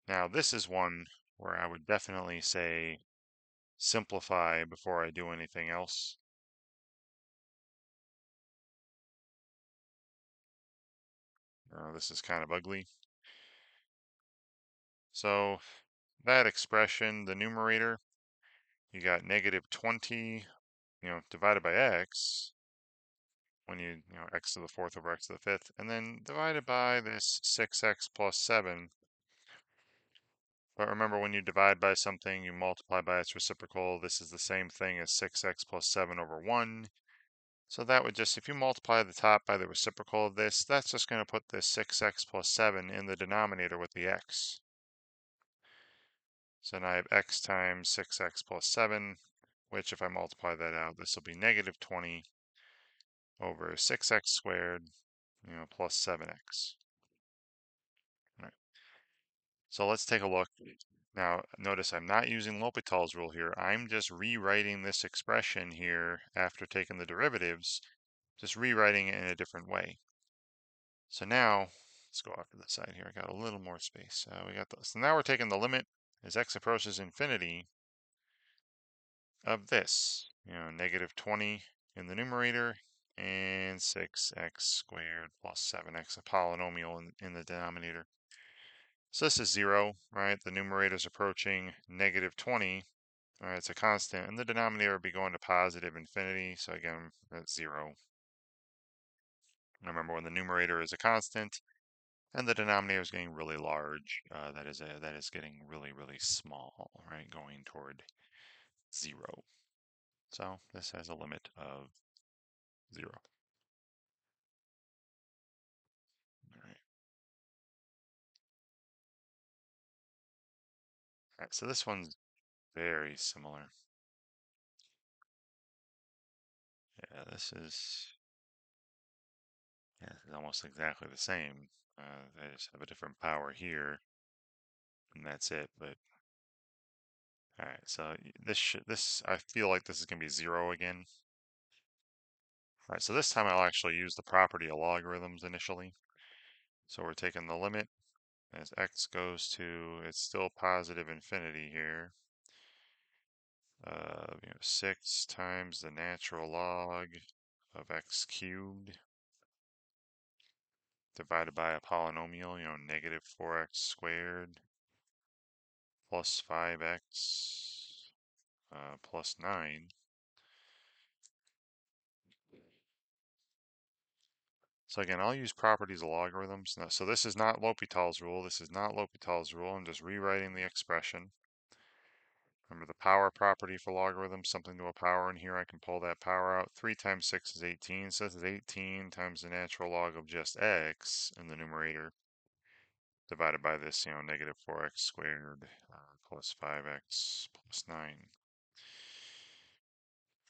Now, this is one where I would definitely say simplify before I do anything else. This is kind of ugly. So that expression, the numerator, you got -20, divided by x, when x to the 4th over x to the 5th, and then divided by this 6x plus 7. But remember, when you divide by something, you multiply by its reciprocal. This is the same thing as 6x plus 7 over 1. So that would just, if you multiply the top by the reciprocal of this, that's just going to put this 6x plus 7 in the denominator with the x. So now I have x times 6x plus 7, which if I multiply that out, this will be -20 over 6x squared, plus 7x. All right. So let's take a look. Now, notice I'm not using L'Hopital's rule here. I'm just rewriting this expression here after taking the derivatives, just rewriting it in a different way. So now, let's go off to the side here. I got a little more space. We got this. So now we're taking the limit as x approaches infinity of this, -20 in the numerator and 6x squared plus 7x, a polynomial in the denominator. So this is 0, right? The numerator is approaching -20. All right, it's a constant, and the denominator will be going to positive infinity. So again, that's 0. Remember, when the numerator is a constant and the denominator is getting really large, that is getting really, really small, right? Going toward 0. So this has a limit of 0. All right. All right, so this one's very similar. Yeah, this is almost exactly the same. They just have a different power here, and that's it. But all right, so this I feel like this is gonna be 0 again. All right, so this time I'll actually use the property of logarithms initially. So we're taking the limit as x goes to, it's still positive infinity here. 6 times the natural log of x cubed divided by a polynomial, -4x squared plus 5x plus 9. So again, I'll use properties of logarithms. Now, so this is not L'Hopital's rule. This is not L'Hopital's rule. I'm just rewriting the expression. Remember the power property for logarithms, something to a power, and here I can pull that power out. 3 times 6 is 18, so this is 18 times the natural log of just x in the numerator, divided by this, -4x squared plus 5x plus 9.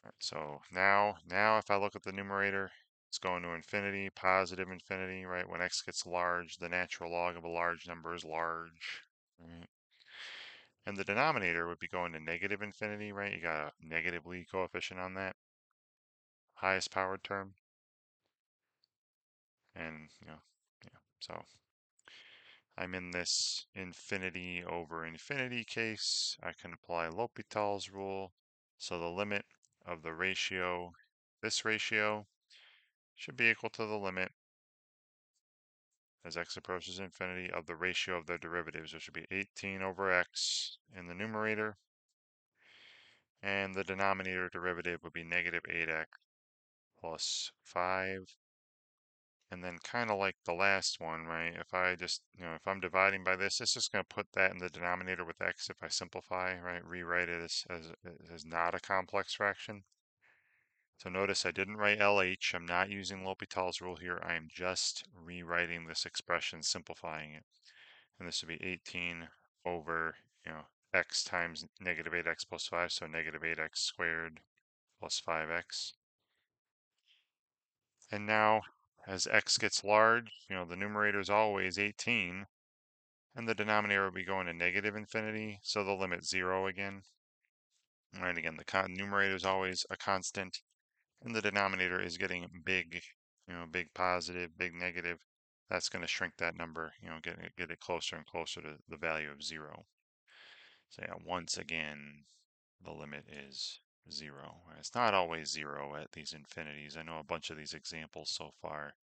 All right, so now if I look at the numerator, it's going to infinity, positive infinity, right? When x gets large, the natural log of a large number is large, right? And the denominator would be going to negative infinity, right? You got a negatively coefficient on that highest powered term. And, so I'm in this infinity over infinity case. I can apply L'Hopital's rule. So the limit of the ratio, this ratio should be equal to the limit as x approaches infinity of the ratio of their derivatives, which would be 18 over x in the numerator, and the denominator derivative would be negative 8x plus 5. And then kind of like the last one, right? If I just, if I'm dividing by this, it's just going to put that in the denominator with x if I simplify, right? Rewrite it as not a complex fraction. So notice I didn't write LH. I'm not using L'Hopital's rule here. I am just rewriting this expression, simplifying it. And this would be 18 over, x times negative 8x plus 5, so negative 8x squared plus 5x. And now, as x gets large, the numerator is always 18, and the denominator will be going to negative infinity, so the limit's 0 again. Right, again, the numerator is always a constant, and the denominator is getting big, big positive, big negative. That's going to shrink that number, get it closer and closer to the value of 0. So yeah, once again, the limit is 0. It's not always 0 at these infinities. I know a bunch of these examples so far,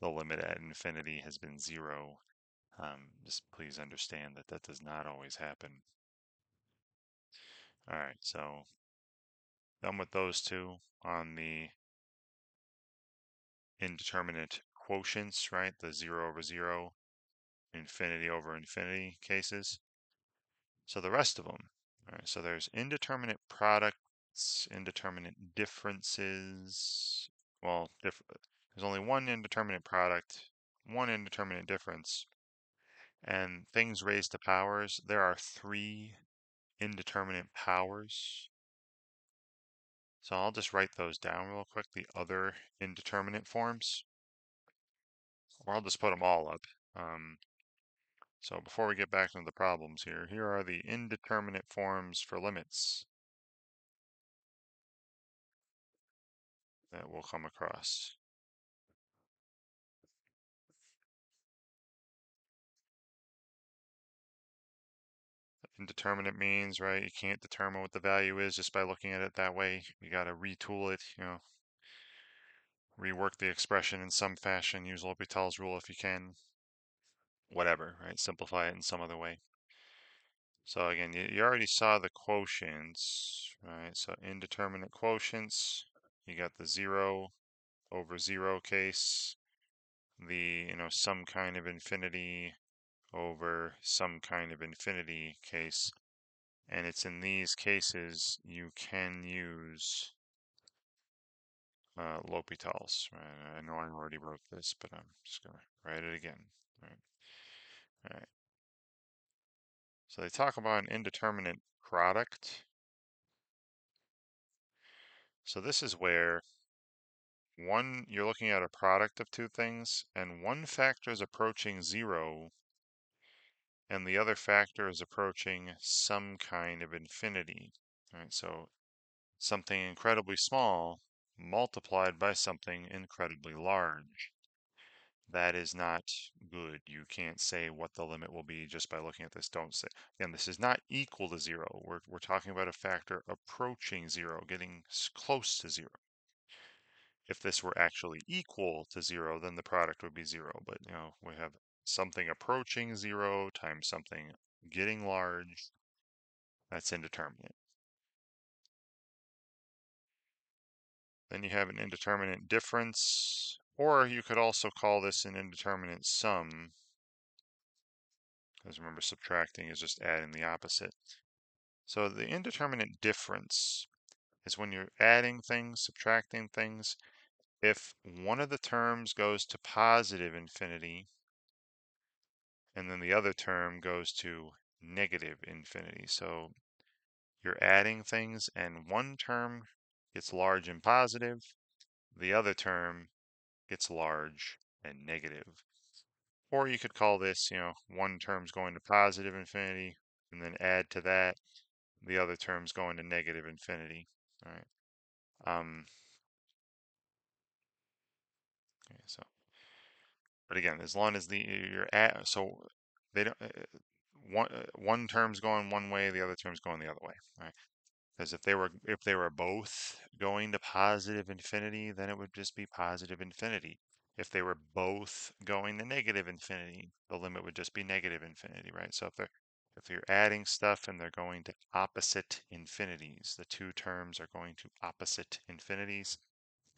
the limit at infinity has been 0. Just please understand that that does not always happen. All right, so done with those two on the indeterminate quotients, right? The 0 over 0, infinity over infinity cases. So the rest of them, all right, so there's indeterminate products, indeterminate differences. Well, there's only one indeterminate product, one indeterminate difference, and things raised to powers. There are 3 indeterminate powers. So I'll just write those down real quick, the other indeterminate forms, or I'll just put them all up. So before we get back into the problems here are the indeterminate forms for limits that we'll come across. Indeterminate means, right, you can't determine what the value is just by looking at it that way. You got to retool it, rework the expression in some fashion, use L'Hopital's rule if you can, whatever, right? Simplify it in some other way. So again, you already saw the quotients, right? So indeterminate quotients, you got the 0 over 0 case, the, some kind of infinity over some kind of infinity case. And it's in these cases you can use L'Hopital's. Right? I know I already wrote this, but I'm just going to write it again. Right? All right. So they talk about an indeterminate product. So this is where you're looking at a product of two things, and one factor is approaching 0, and the other factor is approaching some kind of infinity. All right, so something incredibly small multiplied by something incredibly large. That is not good. You can't say what the limit will be just by looking at this. Don't say, again, this is not equal to 0. We're talking about a factor approaching 0, getting close to 0. If this were actually equal to 0, then the product would be 0. But, we have something approaching 0 times something getting large. That's indeterminate. Then you have an indeterminate difference, or you could also call this an indeterminate sum, because remember, subtracting is just adding the opposite. So the indeterminate difference is when you're adding things, subtracting things. If one of the terms goes to positive infinity, and then the other term goes to negative infinity. So you're adding things, and one term gets large and positive, the other term gets large and negative. Or you could call this, one term's going to positive infinity, and then add to that, the other term's going to negative infinity. All right. Okay, so, but again, as long as you're at, so they don't, one term's going one way, the other term's going the other way. All right. Because if they were both going to positive infinity, then it would just be positive infinity. If they were both going to negative infinity, the limit would just be negative infinity, right? So if you're adding stuff and they're going to opposite infinities, the two terms are going to opposite infinities,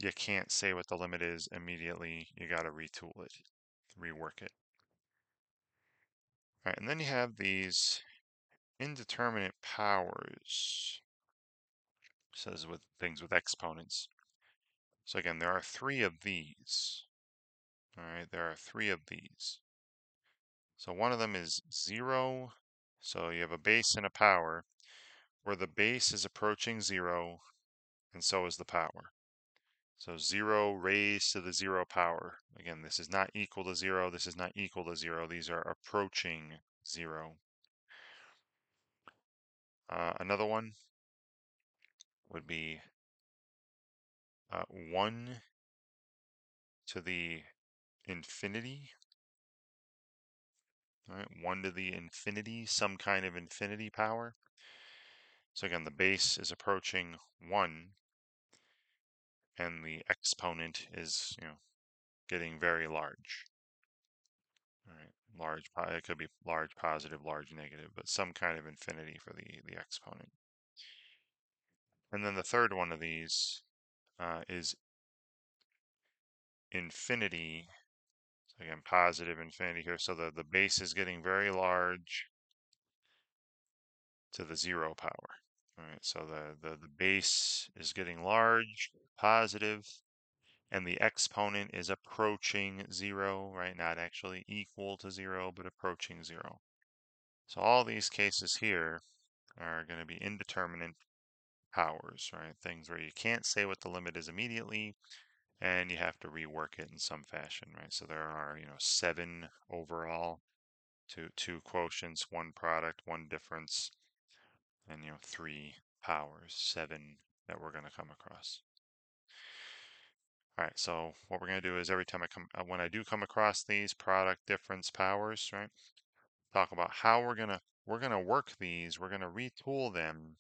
you can't say what the limit is immediately. You got to retool it, rework it. All right, and then you have these indeterminate powers. It says with things with exponents. So again, there are three of these. All right, there are three of these. So one of them is 0. So you have a base and a power where the base is approaching 0 and so is the power. So 0 raised to the 0 power. Again, this is not equal to 0. This is not equal to 0. These are approaching 0. Another one would be 1 to the infinity. All right, 1 to the infinity, some kind of infinity power. So again, the base is approaching 1, and the exponent is, getting very large. All right, large, it could be large positive, large negative, but some kind of infinity for the exponent. And then the third one of these is infinity. So again, positive infinity here. So the base is getting very large to the 0 power. All right, so the base is getting large, positive, and the exponent is approaching 0, right? Not actually equal to 0, but approaching 0. So all these cases here are going to be indeterminate powers, right? Things where you can't say what the limit is immediately, and you have to rework it in some fashion, right? So there are, 7 overall, two quotients, 1 product, 1 difference, and 3 powers, 7 that we're going to come across. All right, so what we're going to do is every time when I do come across these product, difference, powers, right? Talk about how we're gonna work these. We're gonna retool them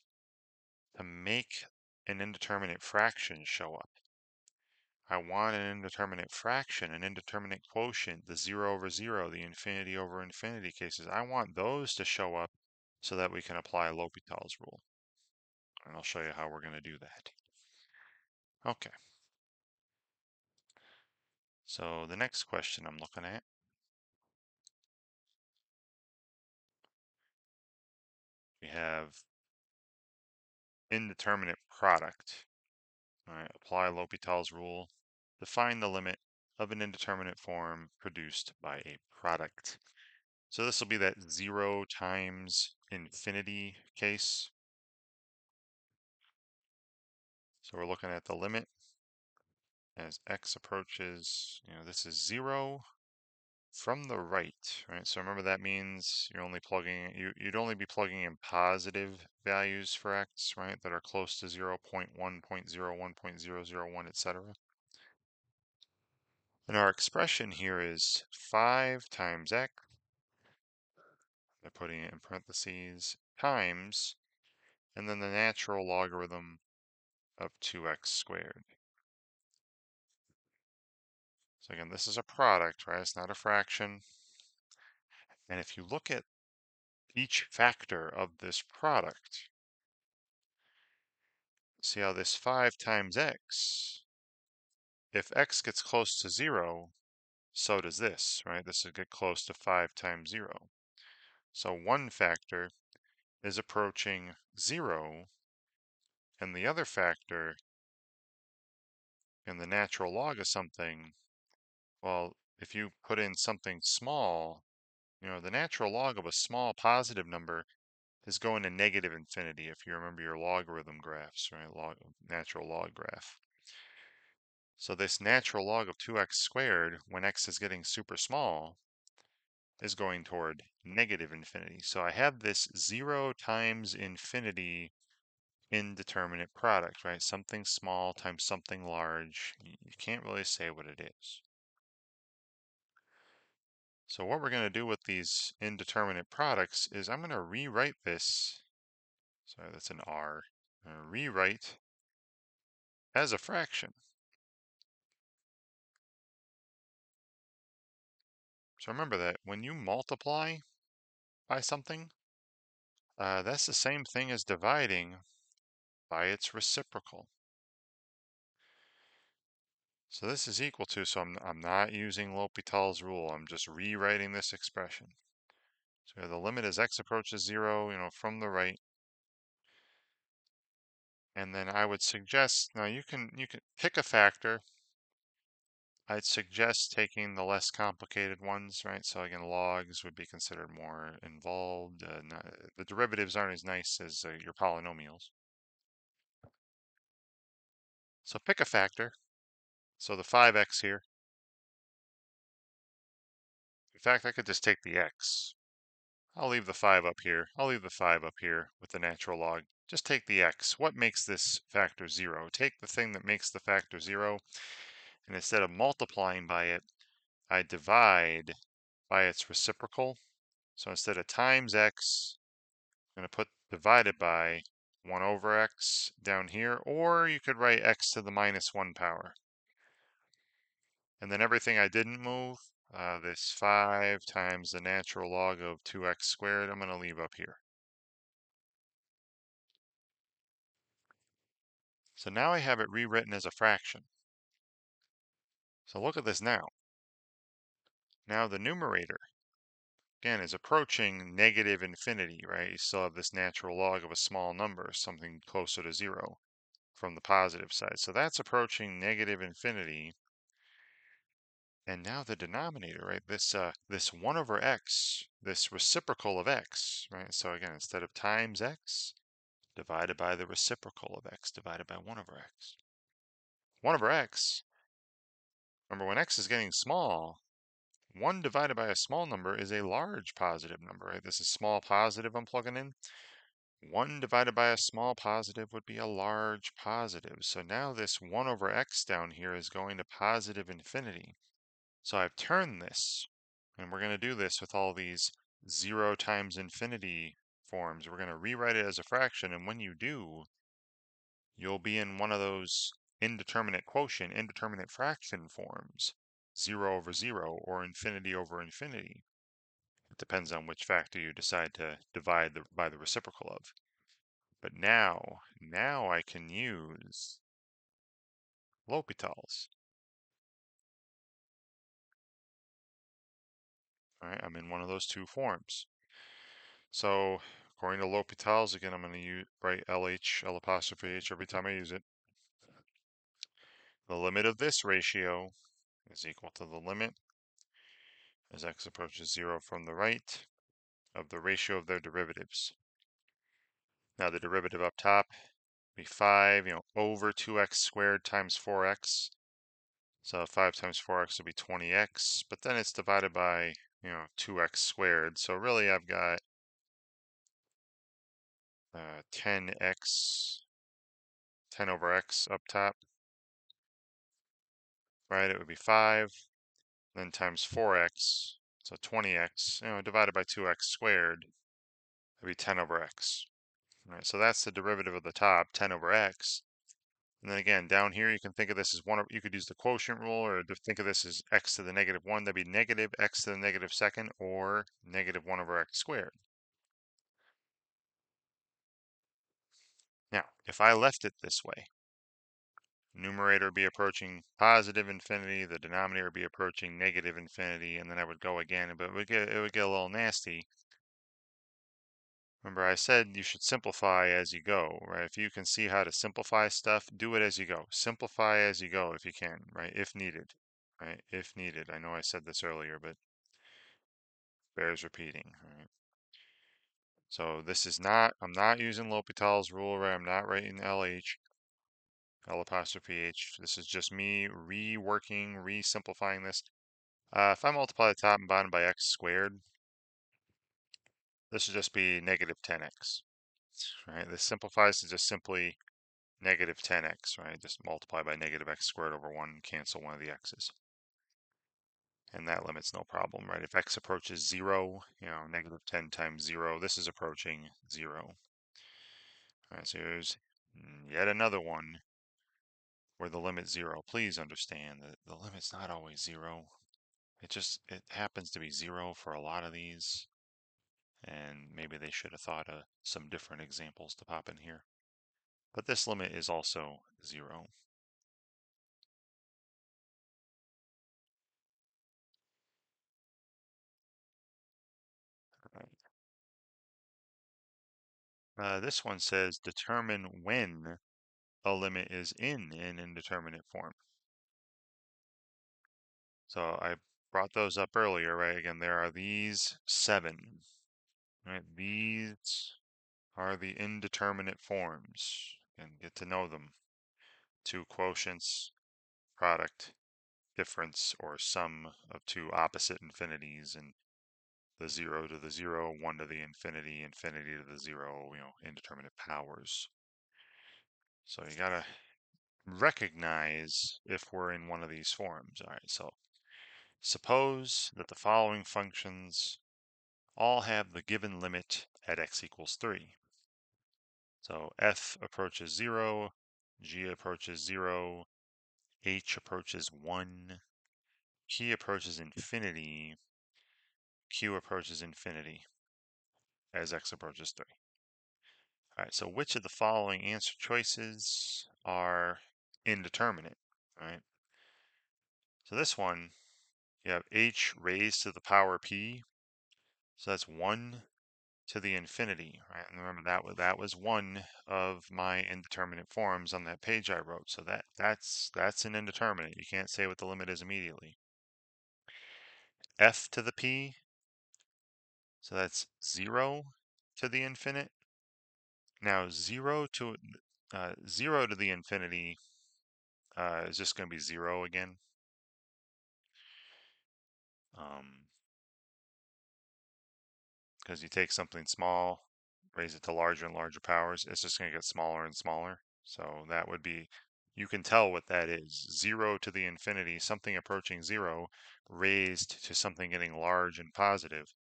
to make an indeterminate fraction show up. I want an indeterminate fraction, an indeterminate quotient, the 0 over 0, the infinity over infinity cases. I want those to show up so that we can apply L'Hopital's rule. And I'll show you how we're going to do that. Okay. So the next question I'm looking at, we have indeterminate product. All right, apply L'Hopital's rule to find the limit of an indeterminate form produced by a product. So this will be that 0 times infinity case. So we're looking at the limit as x approaches, this is 0 from the right, right? So remember that means you'd only be plugging in positive values for x, right? That are close to 0, 0.1, 0.01, 0.001, etc. And our expression here is 5 times x, they're putting it in parentheses, times, and then the natural logarithm of 2x squared. So again, this is a product, right? It's not a fraction. And if you look at each factor of this product, see how this 5 times x, if x gets close to 0, so does this, right? This will get close to 5 times 0. So one factor is approaching 0, and the other factor in the natural log of something, well, if you put in something small, the natural log of a small positive number is going to negative infinity if you remember your logarithm graphs, right? Natural log graph. So this natural log of 2x squared, when x is getting super small, is going toward negative infinity. So I have this 0 times infinity indeterminate product, right? Something small times something large. You can't really say what it is. So what we're going to do with these indeterminate products is I'm going to rewrite this. Sorry, that's an R. rewrite as a fraction. So remember that when you multiply by something, that's the same thing as dividing by its reciprocal. So this is equal to, so I'm not using L'Hopital's rule, I'm just rewriting this expression. So the limit as x approaches 0, from the right. And then I would suggest, now you can pick a factor. I'd suggest taking the less complicated ones, right? So again, logs would be considered more involved. The derivatives aren't as nice as your polynomials. So pick a factor. So the 5x here. In fact, I could just take the x. I'll leave the 5 up here. I'll leave the 5 up here with the natural log. Just take the x. What makes this factor 0? Take the thing that makes the factor 0, and instead of multiplying by it, I divide by its reciprocal. So instead of times x, I'm going to put divided by 1 over x down here, or you could write x to the minus 1 power. And then everything I didn't move, this 5 times the natural log of 2x squared, I'm going to leave up here. So now I have it rewritten as a fraction. So look at this now. Now the numerator, again, is approaching negative infinity, right? You still have this natural log of a small number, something closer to 0 from the positive side. So that's approaching negative infinity. And now the denominator, right? This 1 over x, this reciprocal of x, right? So again, instead of times x, divided by the reciprocal of x, divided by 1 over x. 1 over x, remember when x is getting small, 1 divided by a small number is a large positive number, right? This is small positive I'm plugging in. 1 divided by a small positive would be a large positive. So now this 1 over x down here is going to positive infinity. So I've turned this, and we're going to do this with all these 0 times infinity forms. We're going to rewrite it as a fraction, and when you do, you'll be in one of those indeterminate quotient, indeterminate fraction forms, 0 over 0 or infinity over infinity. It depends on which factor you decide to divide by the reciprocal of. But now I can use L'Hopital's. All right, I'm in one of those two forms. So according to L'Hopital's, again, I'm going to write LH, L apostrophe H every time I use it. The limit of this ratio is equal to the limit as x approaches 0 from the right of the ratio of their derivatives. Now the derivative up top be 5, over 2x squared times 4x. So 5 times 4x would be 20x, but then it's divided by, 2x squared. So really I've got 10x, 10 over x up top, right? It would be 5, then times 4x, so 20x, divided by 2x squared, would be 10 over x. All right, so that's the derivative of the top, 10 over x. And then again, down here, you can think of this as you could use the quotient rule, or think of this as x to the negative 1. That'd be negative x to the negative second, or negative 1 over x squared. Now, if I left it this way, numerator would be approaching positive infinity, the denominator would be approaching negative infinity, and then I would go again, but it would get a little nasty. Remember, I said you should simplify as you go, right? If you can see how to simplify stuff, do it as you go. Simplify as you go if you can, right? If needed, right? If needed. I know I said this earlier, but bears repeating, right? So this is not, I'm not using L'Hopital's rule, right? I'm not writing LH, L apostrophe H. This is just me reworking, re-simplifying this. If I multiply the top and bottom by x squared, this would just be negative 10x, right? This simplifies to just simply negative 10x, right? Just multiply by negative x squared over 1, cancel one of the x's. And that limit's no problem, right? If x approaches 0, negative 10 times 0, this is approaching 0. All right, so here's Yet another one where the limit's 0. Please understand that the limit's not always 0. It happens to be 0 for a lot of these, and maybe they should have thought of some different examples to pop in here. But this limit is also 0. This one says determine when a limit is in an indeterminate form. So I brought those up earlier, right? Again, there are these 7, right? These are the indeterminate forms, and get to know them. 2 quotients, product, difference, or sum of 2 opposite infinities, and the 0 to the 0, 1 to the infinity, infinity to the 0, indeterminate powers. So you gotta recognize if we're in one of these forms. All right, so suppose that the following functions all have the given limit at x equals 3. So f approaches 0, g approaches 0, h approaches 1, p approaches infinity, q approaches infinity as x approaches 3. All right, so which of the following answer choices are indeterminate? All right, so this one, you have h raised to the power p, so that's 1 to the infinity, right? And remember that was one of my indeterminate forms on that page I wrote. So that's an indeterminate. You can't say what the limit is immediately. F to the p, so that's 0 to the infinite. Now 0 to the infinity is just going to be 0 again. Because you take something small, raise it to larger and larger powers, it's just going to get smaller and smaller. So that would be, you can tell what that is. 0 to the infinity, something approaching 0, raised to something getting large and positive,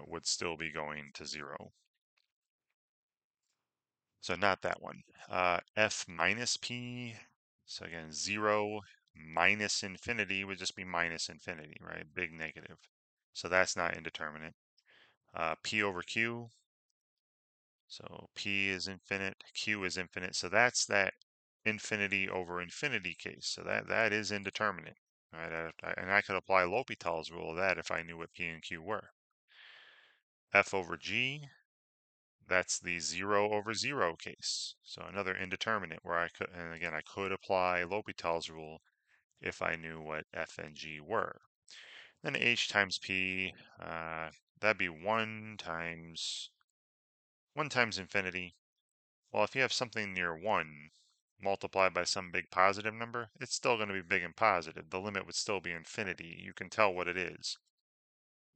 would still be going to 0. So not that one. F minus p, so again, 0 minus infinity would just be minus infinity, right? Big negative. So that's not indeterminate. P over q, so p is infinite, q is infinite. So that's that infinity over infinity case. So that is indeterminate. Right? And I could apply L'Hopital's rule of that if I knew what p and q were. F over g, that's the 0 over 0 case. So another indeterminate where I could, and again, I could apply L'Hopital's rule if I knew what f and g were. Then h times p, that'd be 1 times infinity. Well, if you have something near 1 multiplied by some big positive number, it's still going to be big and positive. The limit would still be infinity. You can tell what it is.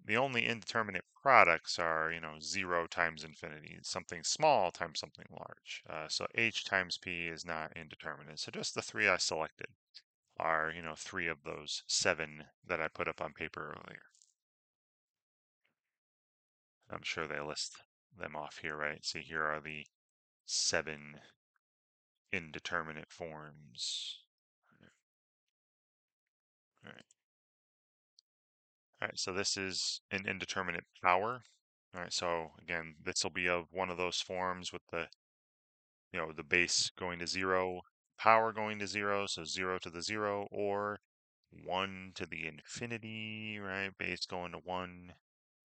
The only indeterminate products are, 0 times infinity, something small times something large. So h times p is not indeterminate. So just the 3 I selected are, 3 of those 7 that I put up on paper earlier. I'm sure they list them off here, right? See, here are the 7 indeterminate forms. All right. All right, so this is an indeterminate power. All right, so again, this will be of one of those forms with the, the base going to 0, power going to 0, so 0 to the 0, or 1 to the infinity, right? Base going to 1,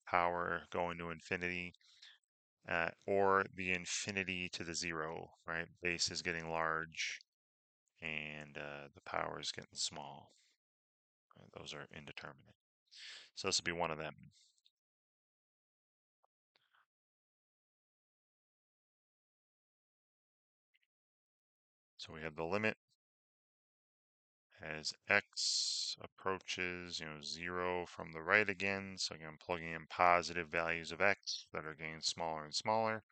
power going to infinity, or the infinity to the 0, right? Base is getting large, and the power is getting small. Right, those are indeterminate. So this will be one of them. So we have the limit as x approaches, 0 from the right again. So again, I'm plugging in positive values of x that are getting smaller and smaller.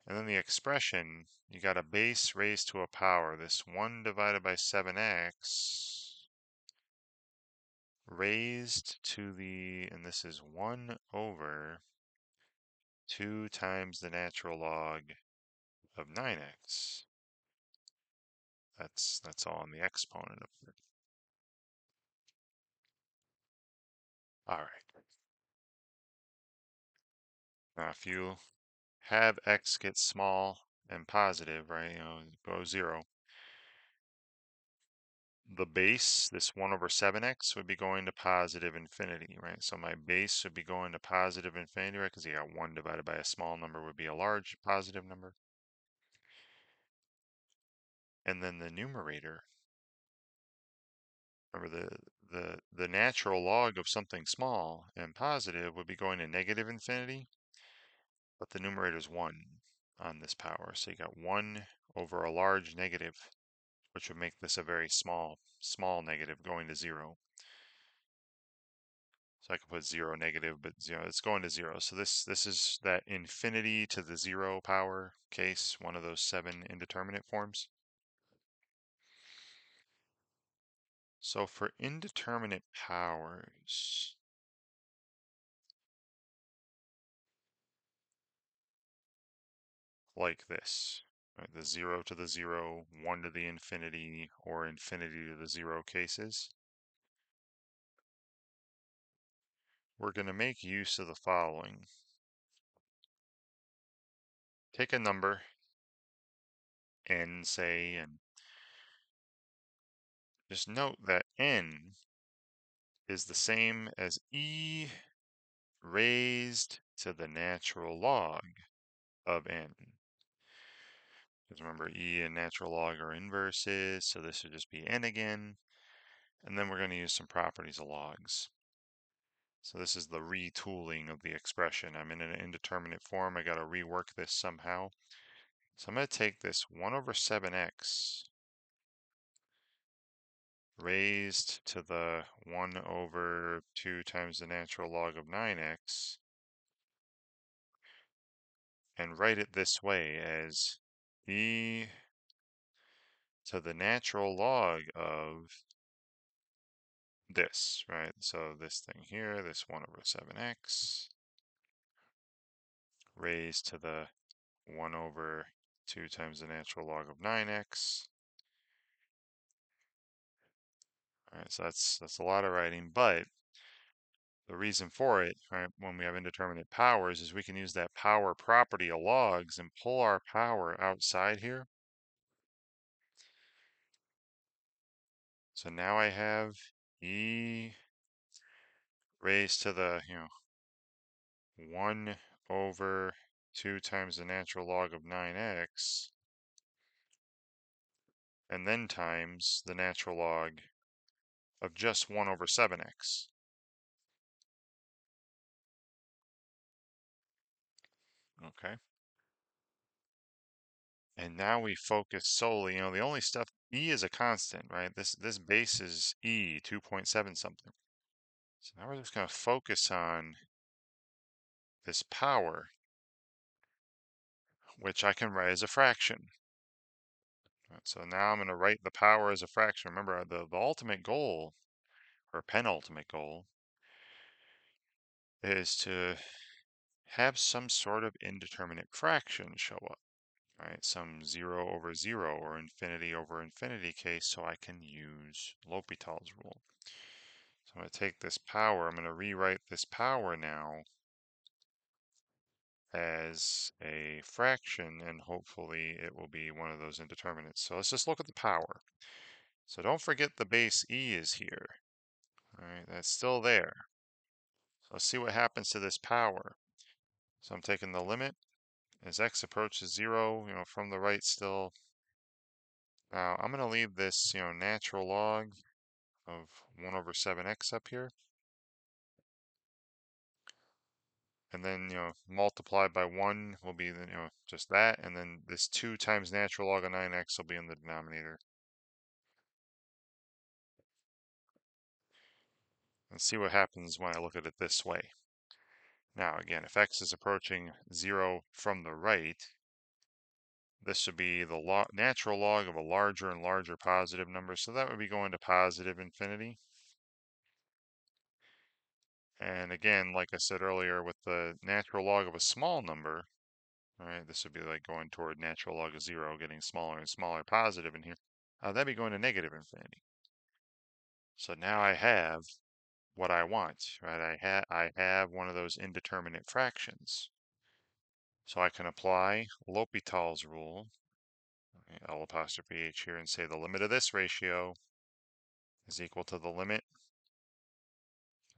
And then the expression, you got a base raised to a power. This 1 divided by 7x raised to the, and this is 1 over 2 times the natural log of 9x. That's all in the exponent of it. All right. Now, if you have x get small and positive, right, go 0, the base, this 1 over 7x, would be going to positive infinity, right? So my base would be going to positive infinity, right? Because you got 1 divided by a small number would be a large positive number. And then the numerator, remember the natural log of something small and positive would be going to negative infinity, but the numerator is 1 on this power. So you got 1 over a large negative, which would make this a very small negative going to 0. So I can put 0 negative, but it's going to 0. So this is that infinity to the 0 power case, one of those 7 indeterminate forms. So for indeterminate powers, like this, right? The 0 to the 0, 1 to the infinity, or infinity to the 0 cases, we're going to make use of the following. Take a number, n say, and just note that n is the same as e raised to the natural log of n. Because remember, e and natural log are inverses, so this would just be n again. And then we're going to use some properties of logs. So this is the retooling of the expression. I'm in an indeterminate form. I got to rework this somehow. So I'm going to take this 1 over 7x raised to the 1 over 2 times the natural log of 9x and write it this way as e to the natural log of this, right? So this thing here, this 1 over 7x raised to the 1 over 2 times the natural log of 9x. All right, so that's a lot of writing, but the reason for it, right, when we have indeterminate powers, is we can use that power property of logs and pull our power outside here. So now I have e raised to the, 1 over 2 times the natural log of 9x, and then times the natural log of just 1 over 7x. Okay. And now we focus solely, the only stuff, e is a constant, right? This base is e, 2.7 something. So now we're just going to focus on this power, which I can write as a fraction. So now I'm going to write the power as a fraction. Remember, the ultimate goal, or penultimate goal, is to have some sort of indeterminate fraction show up, right? Some 0 over 0 or infinity over infinity case, so I can use L'Hopital's rule. So I'm going to take this power, I'm going to rewrite this power now as a fraction, and hopefully it will be one of those indeterminates. So let's just look at the power. So don't forget the base e is here. All right, that's still there. So let's see what happens to this power. So I'm taking the limit as x approaches 0, from the right still. Now I'm going to leave this, natural log of 1 over 7x up here. And then, multiplied by 1 will be, just that. And then this 2 times natural log of 9x will be in the denominator. Let's see what happens when I look at it this way. Now, again, if x is approaching 0 from the right, this would be the natural log of a larger and larger positive number. So that would be going to positive infinity. And again, like I said earlier, with the natural log of a small number, all right, this would be like going toward natural log of 0, getting smaller and smaller positive in here. that'd be going to negative infinity. So now I have what I want, right? I have one of those indeterminate fractions. So I can apply L'Hopital's rule, L apostrophe H here, and say the limit of this ratio is equal to the limit,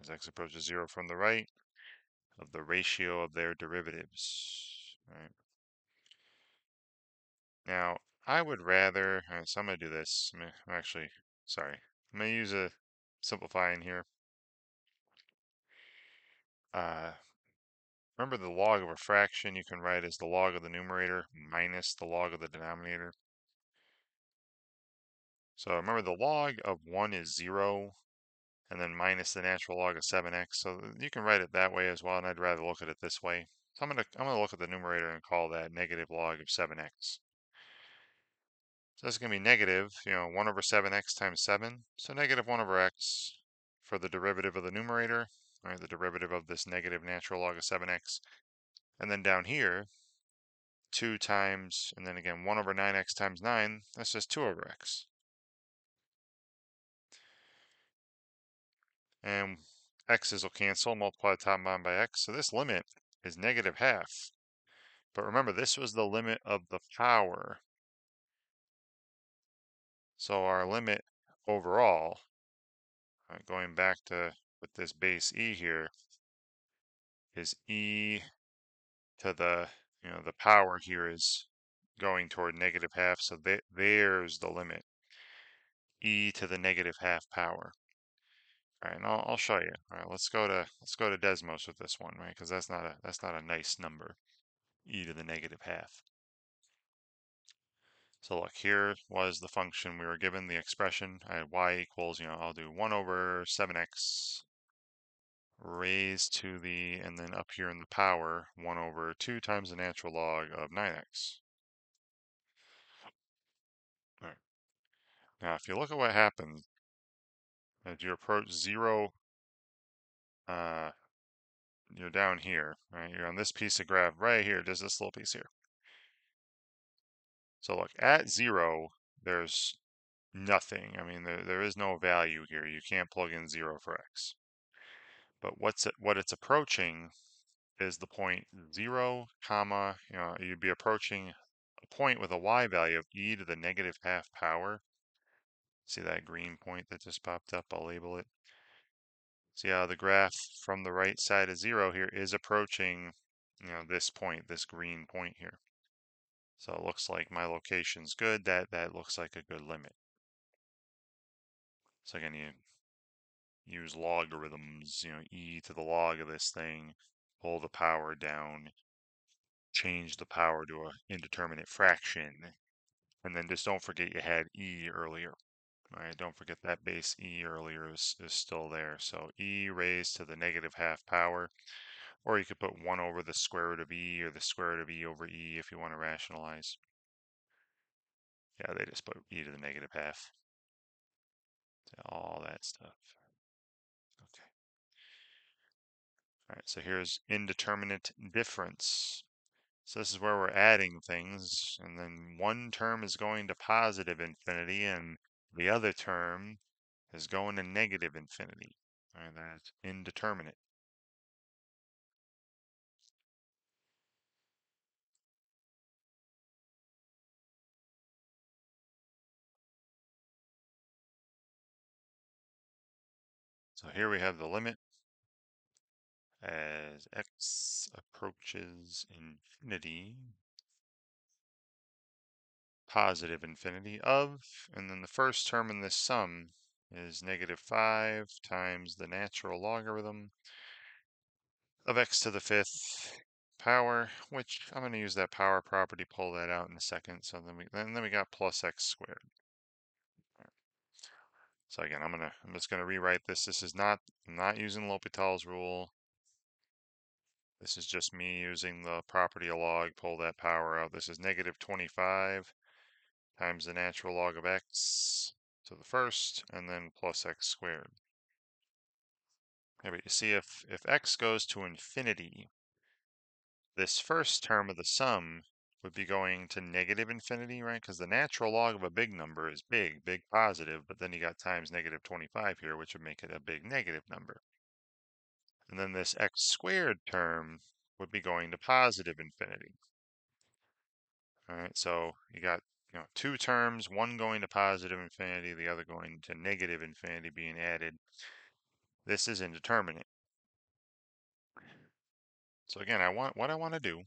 as x approaches 0 from the right, of the ratio of their derivatives, right? Now, I would rather, all right, so I'm going to do this. Sorry. I'm going to use a simplifying here. Remember the log of a fraction you can write as the log of the numerator minus the log of the denominator. So remember the log of 1 is 0, and then minus the natural log of 7x. So you can write it that way as well, and I'd rather look at it this way. So I'm gonna look at the numerator and call that negative log of 7x. So that's going to be negative, 1 over 7x times 7. So negative 1 over x for the derivative of the numerator, right? The derivative of this negative natural log of 7x. And then down here, 2 times, and then again, 1 over 9x times 9, that's just 2 over x. And x's will cancel, multiply the top and bottom by x. So this limit is negative half. But remember, this was the limit of the power. So our limit overall, right, going back to with this base e here, is e to the, the power here is going toward negative half. So there's the limit, e to the negative half power. All right, and I'll show you. All right, let's go to Desmos with this one, right? Because that's not a nice number, e to the negative half. So look, here was the function we were given, the expression. I had y equals, I'll do 1 over 7x raised to the, and then up here in the power, 1 over 2 times the natural log of 9x. All right. Now, if you look at what happens as you approach 0, you're down here, right? You're on this piece of graph right here, just this little piece here. So look, at 0, there's nothing. I mean, there is no value here. You can't plug in 0 for x. But what it's approaching is the point 0, comma, you'd be approaching a point with a y value of e to the negative half power. See that green point that just popped up? I'll label it. See how the graph from the right side of 0 here is approaching, this point, this green point here. So it looks like my location's good. That looks like a good limit. So again, you use logarithms, e to the log of this thing, pull the power down, change the power to an indeterminate fraction, and then just don't forget you had e earlier. All right, don't forget that base e earlier is still there. So e raised to the negative half power, or you could put 1 over the square root of e or the square root of e over e if you want to rationalize. Yeah, they just put e to the negative half. All that stuff. Okay. All right, so here's indeterminate difference. So this is where we're adding things, and then one term is going to positive infinity, and the other term is going to negative infinity. All right, that's indeterminate. So here we have the limit as x approaches infinity, positive infinity of, and then the first term in this sum is negative 5 times the natural logarithm of x to the 5th power, which I'm going to use that power property, pull that out in a second. So then we got plus x squared. Right. So again, I'm just gonna rewrite this. I'm not using L'Hopital's rule. This is just me using the property of log, pull that power out. This is negative 25 times the natural log of x to the first, and then plus x squared. Okay, but you see if x goes to infinity, this first term of the sum would be going to negative infinity, right? Because the natural log of a big number is big, big positive, but then you got times negative 25 here, which would make it a big negative number. And then this x squared term would be going to positive infinity. All right, so you got two terms, one going to positive infinity, the other going to negative infinity being added. This is indeterminate. So again, what I want to do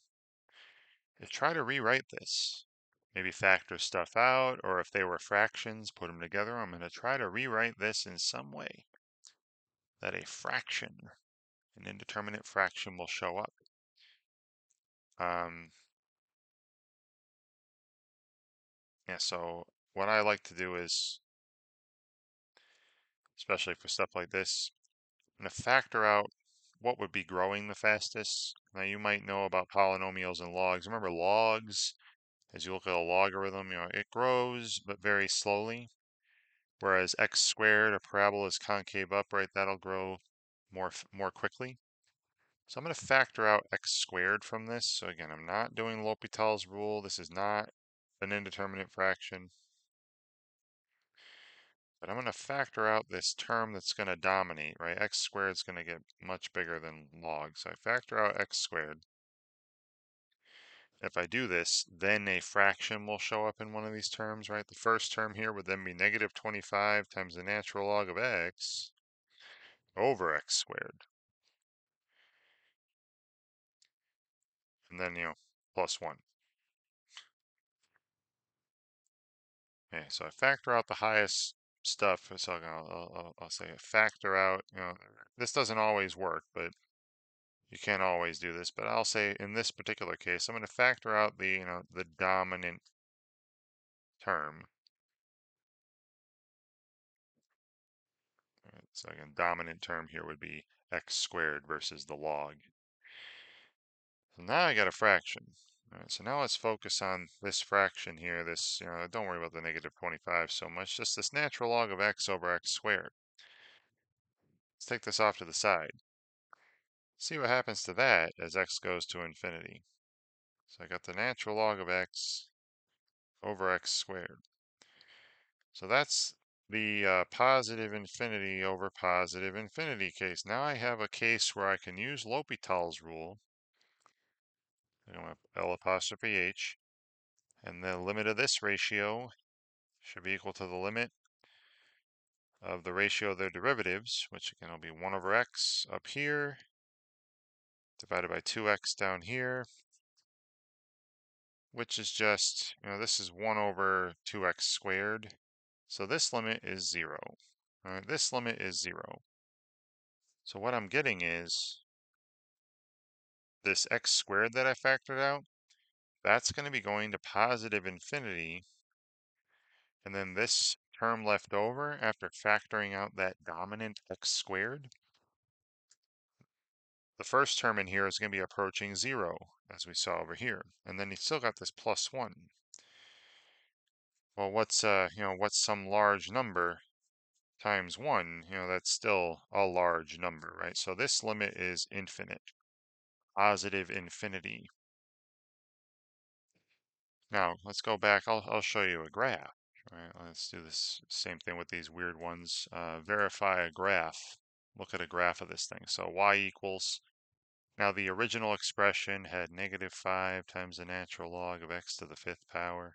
is try to rewrite this. Maybe factor stuff out, or if they were fractions, put them together. I'm going to try to rewrite this in some way that a fraction, an indeterminate fraction, will show up. Yeah, so what I like to do is, especially for stuff like this, I'm going to factor out what would be growing the fastest. Now you might know about polynomials and logs. Remember logs, as you look at a logarithm, it grows, but very slowly. Whereas x squared, a parabola is concave upright, that'll grow more quickly. So I'm going to factor out x squared from this. So again, I'm not doing L'Hopital's rule. This is not an indeterminate fraction. But I'm going to factor out this term that's going to dominate, right? X squared is going to get much bigger than log. So I factor out x squared. If I do this, then a fraction will show up in one of these terms, right? The first term here would then be negative 25 times the natural log of x over x squared. And then, plus 1. Okay, so I factor out the highest stuff. So I'll say factor out, this doesn't always work, but you can't always do this. But I'll say in this particular case, I'm going to factor out the dominant term. All right, so again, dominant term here would be x squared versus the log. So now I got a fraction. All right, so now let's focus on this fraction here. This, don't worry about the negative 25 so much, just this natural log of x over x squared. Let's take this off to the side. See what happens to that as x goes to infinity. So I got the natural log of x over x squared. So that's the positive infinity over positive infinity case. Now I have a case where I can use L'Hopital's rule. L apostrophe H. And the limit of this ratio should be equal to the limit of the ratio of their derivatives, which again will be 1 over x up here, divided by 2x down here, which is just, this is 1 over 2x squared. So this limit is 0. All right, this limit is 0. So what I'm getting is this x squared that I factored out, that's going to be going to positive infinity. And then this term left over after factoring out that dominant x squared, the first term in here is going to be approaching 0, as we saw over here. And then you still got this plus 1. Well, what's some large number times 1? That's still a large number, right? So this limit is infinite, positive infinity. Now, let's go back. I'll show you a graph. All right, let's do this same thing with these weird ones. Verify a graph. Look at a graph of this thing. So y equals, now the original expression had negative 5 times the natural log of x to the 5th power.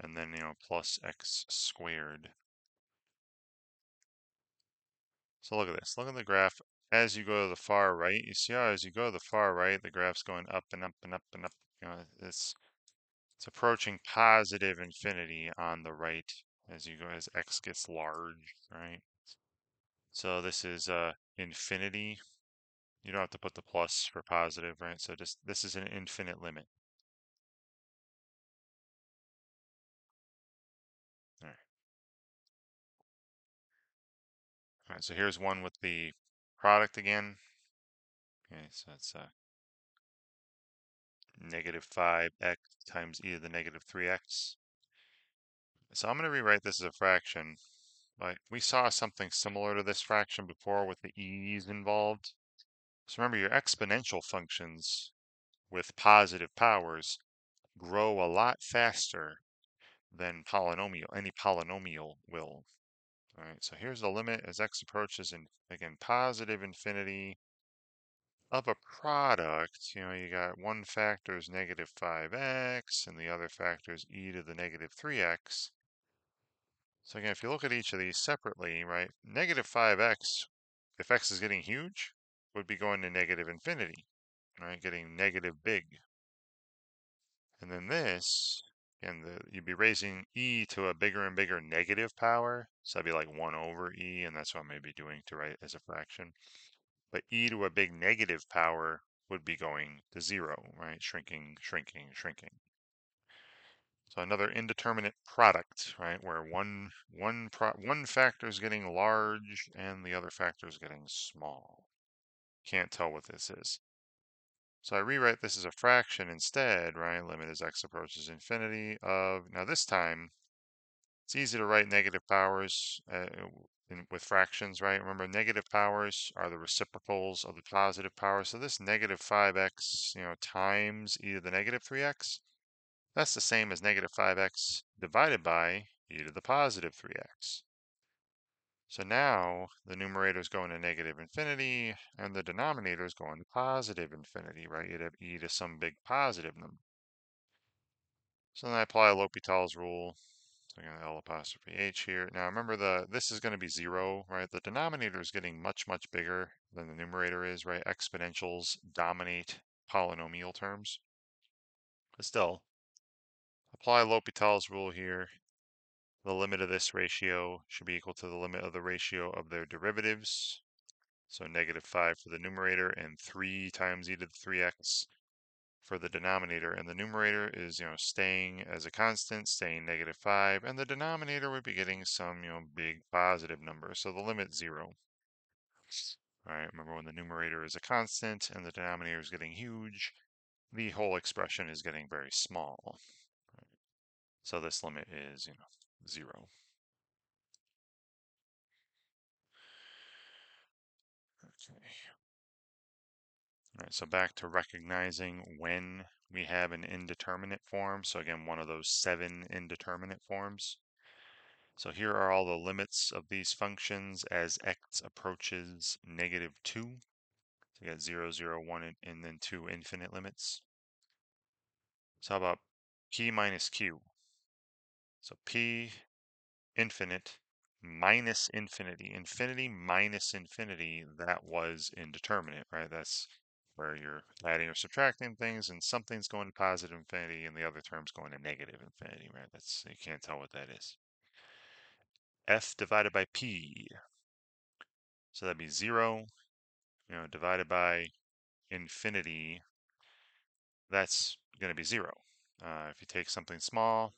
And then, plus x squared. So look at this. Look at the graph. As you go to the far right, you see how as you go to the far right, the graph's going up and up and up and up. It's approaching positive infinity on the right as you go, as x gets large, right? So this is infinity. You don't have to put the plus for positive, right? So just this is an infinite limit. All right. All right, so here's one with the product again. Okay, so it's negative 5x times e to the negative 3x. So I'm going to rewrite this as a fraction. Like we saw something similar to this fraction before with the e's involved. So remember your exponential functions with positive powers, grow a lot faster than any polynomial will. All right, so here's the limit as x approaches, again, positive infinity of a product. You got one factor is negative 5x, and the other factor is e to the negative 3x. So again, if you look at each of these separately, right, negative 5x, if x is getting huge, would be going to negative infinity, right, getting negative big. And then this, and you'd be raising e to a bigger and bigger negative power. So that'd be like 1 over e, and that's what I may be doing to write as a fraction. But e to a big negative power would be going to 0, right? Shrinking, shrinking, shrinking. So another indeterminate product, right? Where one factor is getting large and the other factor is getting small. Can't tell what this is. So I rewrite this as a fraction instead, right? Limit as x approaches infinity of, now this time, it's easy to write negative powers with fractions, right? Remember, negative powers are the reciprocals of the positive power. So this negative 5x, times e to the negative 3x, that's the same as negative 5x divided by e to the positive 3x. So now the numerator is going to negative infinity and the denominator is going to positive infinity, right? You'd have e to some big positive number. So then I apply L'Hopital's rule. So I'm going to L apostrophe H here. Now remember this is going to be 0, right? The denominator is getting much, much bigger than the numerator is, right? Exponentials dominate polynomial terms. But still, apply L'Hopital's rule here. The limit of this ratio should be equal to the limit of the ratio of their derivatives. So negative 5 for the numerator and 3 times e to the 3x for the denominator. And the numerator is, staying as a constant, staying negative 5. And the denominator would be getting some, big positive number. So the limit's 0. All right, remember when the numerator is a constant and the denominator is getting huge, the whole expression is getting very small. Right? So this limit is, 0. Okay. All right, so back to recognizing when we have an indeterminate form. So again, one of those 7 indeterminate forms. So here are all the limits of these functions as x approaches negative 2. So you got 0, 0, 1, and then 2 infinite limits. So how about p minus q? So p infinite minus infinity. Infinity minus infinity, that was indeterminate, right? That's where you're adding or subtracting things and something's going to positive infinity and the other term's going to negative infinity, right? You can't tell what that is. F divided by p. So that'd be 0, divided by infinity. That's going to be 0. If you take something small,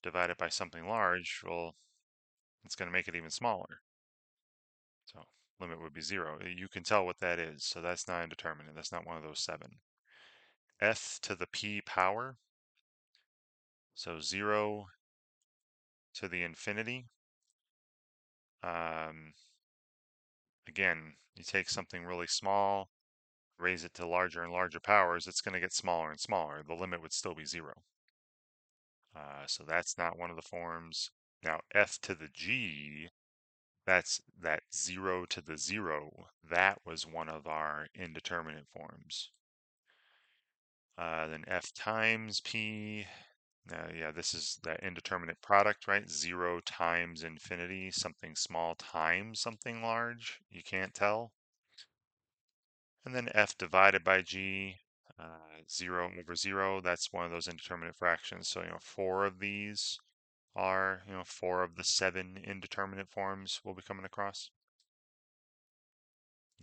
divide it by something large, well, it's going to make it even smaller. So limit would be 0. You can tell what that is. So that's not indeterminate. That's not one of those 7. F to the p power. So 0 to the infinity. Again, you take something really small, raise it to larger and larger powers, it's going to get smaller and smaller. The limit would still be 0. So that's not one of the forms. Now f to the g, that's that 0 to the 0. That was one of our indeterminate forms. Then f times p. Yeah, this is that indeterminate product, right? 0 times infinity, something small times something large. You can't tell. And then f divided by g, 0 over 0, that's one of those indeterminate fractions. So, 4 of these are, 4 of the 7 indeterminate forms we'll be coming across.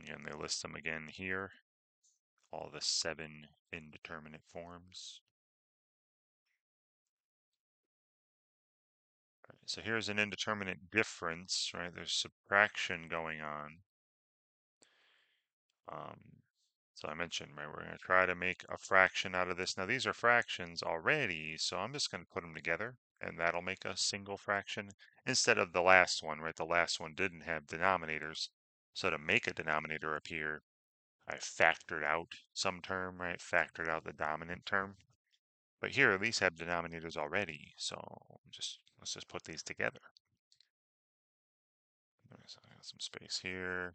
Again, they list them again here, all the 7 indeterminate forms. Right, so here's an indeterminate difference, right? There's subtraction going on. So I mentioned, right, we're going to try to make a fraction out of this. Now these are fractions already, so I'm just going to put them together and that'll make a single fraction instead of the last one, right? The last one didn't have denominators. So to make a denominator appear, I factored out some term, right? Factored out the dominant term. But here, these have denominators already, so let's just put these together. So I got some space here.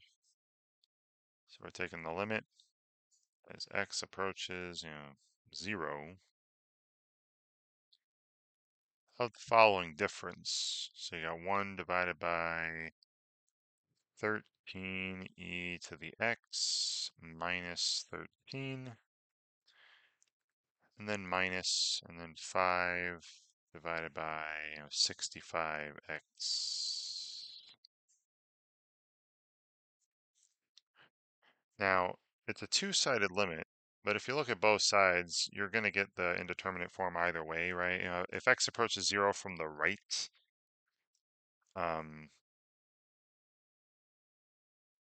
So we're taking the limit as x approaches, 0 of the following difference. So you got 1 divided by 13 e to the x minus 13, and then minus, and then 5 divided by 65x. Now, it's a two-sided limit, but if you look at both sides, you're going to get the indeterminate form either way, right? If x approaches 0 from the right,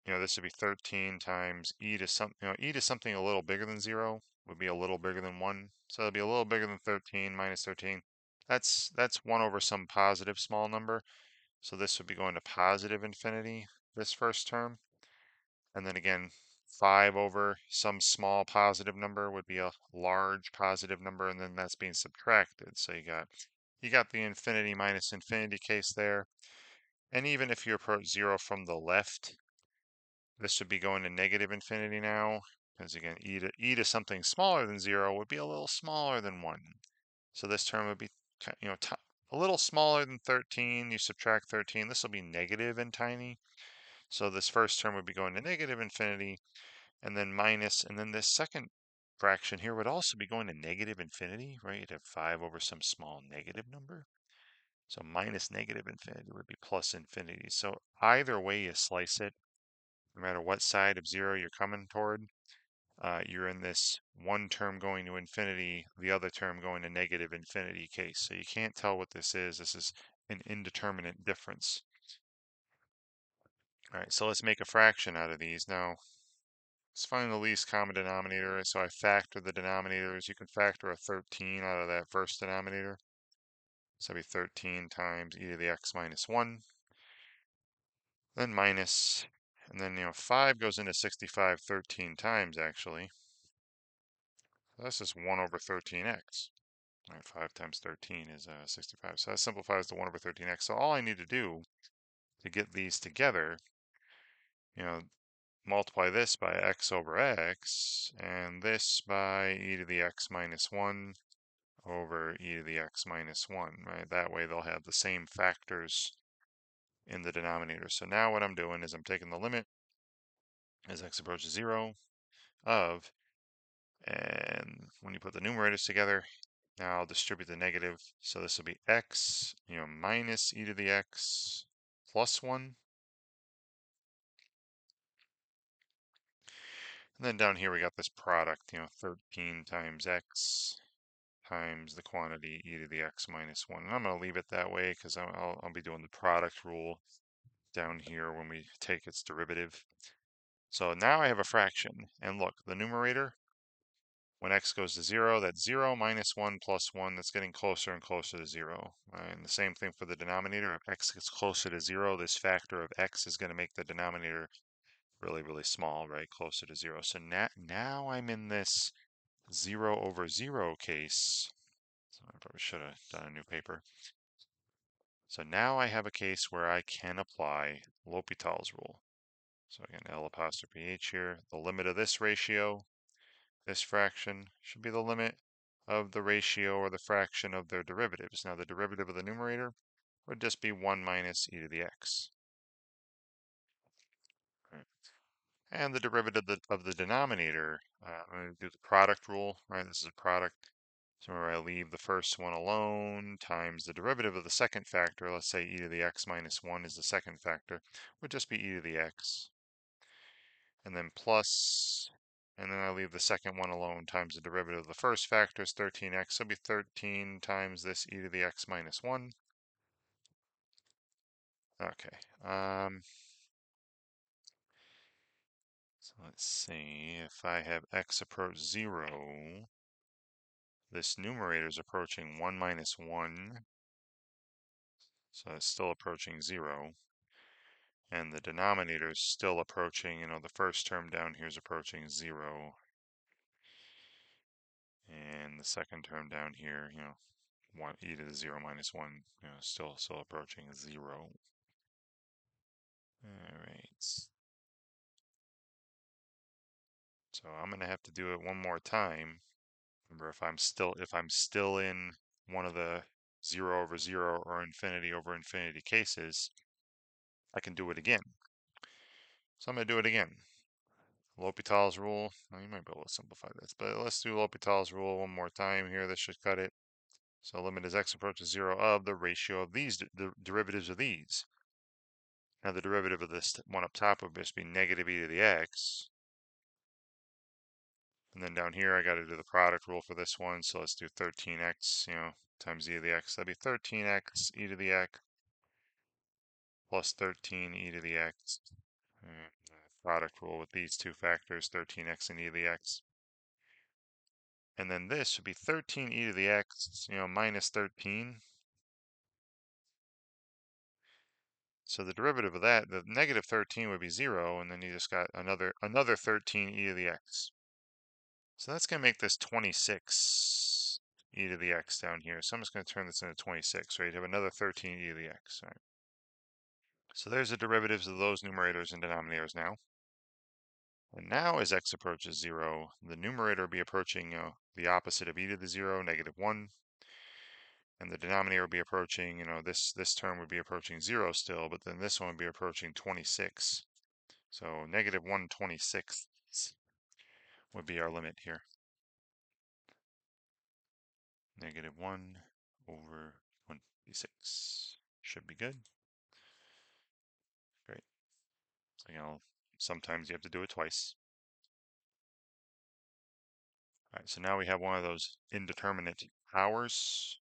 this would be 13 times e to something a little bigger than 0 would be a little bigger than 1. So it'll be a little bigger than 13 minus 13. That's 1 over some positive small number. So this would be going to positive infinity, this first term. And then again, 5 over some small positive number would be a large positive number, and then that's being subtracted. So you got the infinity minus infinity case there. And even if you approach 0 from the left, this would be going to negative infinity now, because again, e to something smaller than 0 would be a little smaller than 1. So this term would be, a little smaller than 13. You subtract 13, this will be negative and tiny. So this first term would be going to negative infinity, and then minus, and then this second fraction here would also be going to negative infinity, right? You'd have 5 over some small negative number. So minus negative infinity would be plus infinity. So either way you slice it, no matter what side of 0 you're coming toward, you're in this one term going to infinity, the other term going to negative infinity case. So you can't tell what this is. This is an indeterminate difference. All right, so let's make a fraction out of these. Now, let's find the least common denominator. So I factor the denominators. You can factor a 13 out of that first denominator. So that'd be 13 times e to the x minus 1. Then minus, and then 5 goes into 65 13 times actually. So that's just 1 over 13x. All right, 5 times 13 is 65. So that simplifies to 1 over 13x. So all I need to do to get these together, multiply this by x over x, and this by e to the x minus 1 over e to the x minus 1, right? That way they'll have the same factors in the denominator. So now what I'm doing is I'm taking the limit as x approaches 0 of, and when you put the numerators together, now I'll distribute the negative. So this will be x, minus e to the x plus 1. And then down here we got this product, 13 times x times the quantity e to the x minus 1. And I'm going to leave it that way because I'll be doing the product rule down here when we take its derivative. So now I have a fraction. And look, the numerator, when x goes to 0, that's 0 minus 1 plus 1. That's getting closer and closer to 0. And the same thing for the denominator. If x gets closer to 0, this factor of x is going to make the denominator really, really small, right? Closer to 0. So now I'm in this 0 over 0 case. So I probably should have done a new paper. So now I have a case where I can apply L'Hopital's rule. So again, L apostrophe H here. The limit of this ratio, this fraction, should be the limit of the ratio or the fraction of their derivatives. Now the derivative of the numerator would just be 1 minus e to the x. Right. And the derivative of the denominator, I'm going to do the product rule, right? This is a product. So where I leave the first one alone times the derivative of the second factor, let's say e to the x minus 1 is the second factor, would just be e to the x. And then plus, and then I leave the second one alone times the derivative of the first factor is 13x, so it'll be 13 times this e to the x minus 1. Okay. So let's see, if I have x approach 0, this numerator is approaching 1 minus 1, so it's still approaching 0. And the denominator is still approaching, the first term down here is approaching 0. And the second term down here, 1 e to the 0 minus 1, still approaching 0. All right. So I'm going to have to do it one more time. Remember, if I'm still in one of the 0 over 0 or infinity over infinity cases, I can do it again. So I'm going to do it again. L'Hopital's rule. Well, you might be able to simplify this, but let's do L'Hopital's rule one more time here. This should cut it. So limit as x approaches 0 of the ratio of these, the derivatives of these. Now the derivative of this one up top would just be negative e to the x. And then down here, I got to do the product rule for this one. So let's do 13x, times e to the x. That'd be 13x e to the x plus 13 e to the x. And product rule with these two factors, 13x and e to the x. And then this should be 13 e to the x, minus 13. So the derivative of that, the negative 13 would be 0, and then you just got another 13 e to the x. So that's going to make this 26 e to the x down here. So I'm just going to turn this into 26, right? You have another 13 e to the x, right? So there's the derivatives of those numerators and denominators now. And now as x approaches 0, the numerator will be approaching the opposite of e to the 0, negative 1. And the denominator will be approaching, this term would be approaching 0 still, but then this one would be approaching 26. So negative 1/26 would be our limit here. Negative 1 over 26 should be good. Great. So, sometimes you have to do it twice. All right, so now we have one of those indeterminate powers.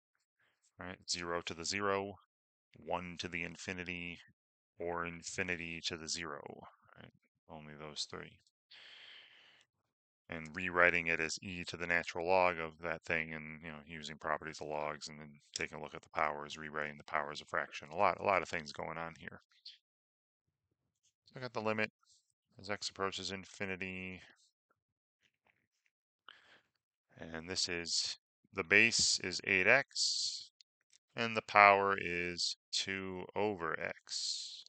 All right, 0 to the 0, 1 to the infinity, or infinity to the 0. Right? Only those three. And rewriting it as e to the natural log of that thing, and using properties of logs, and then taking a look at the powers, rewriting the power as a fraction. A lot of things going on here. So I got the limit as x approaches infinity, and this is the base is 8x, and the power is 2 over x.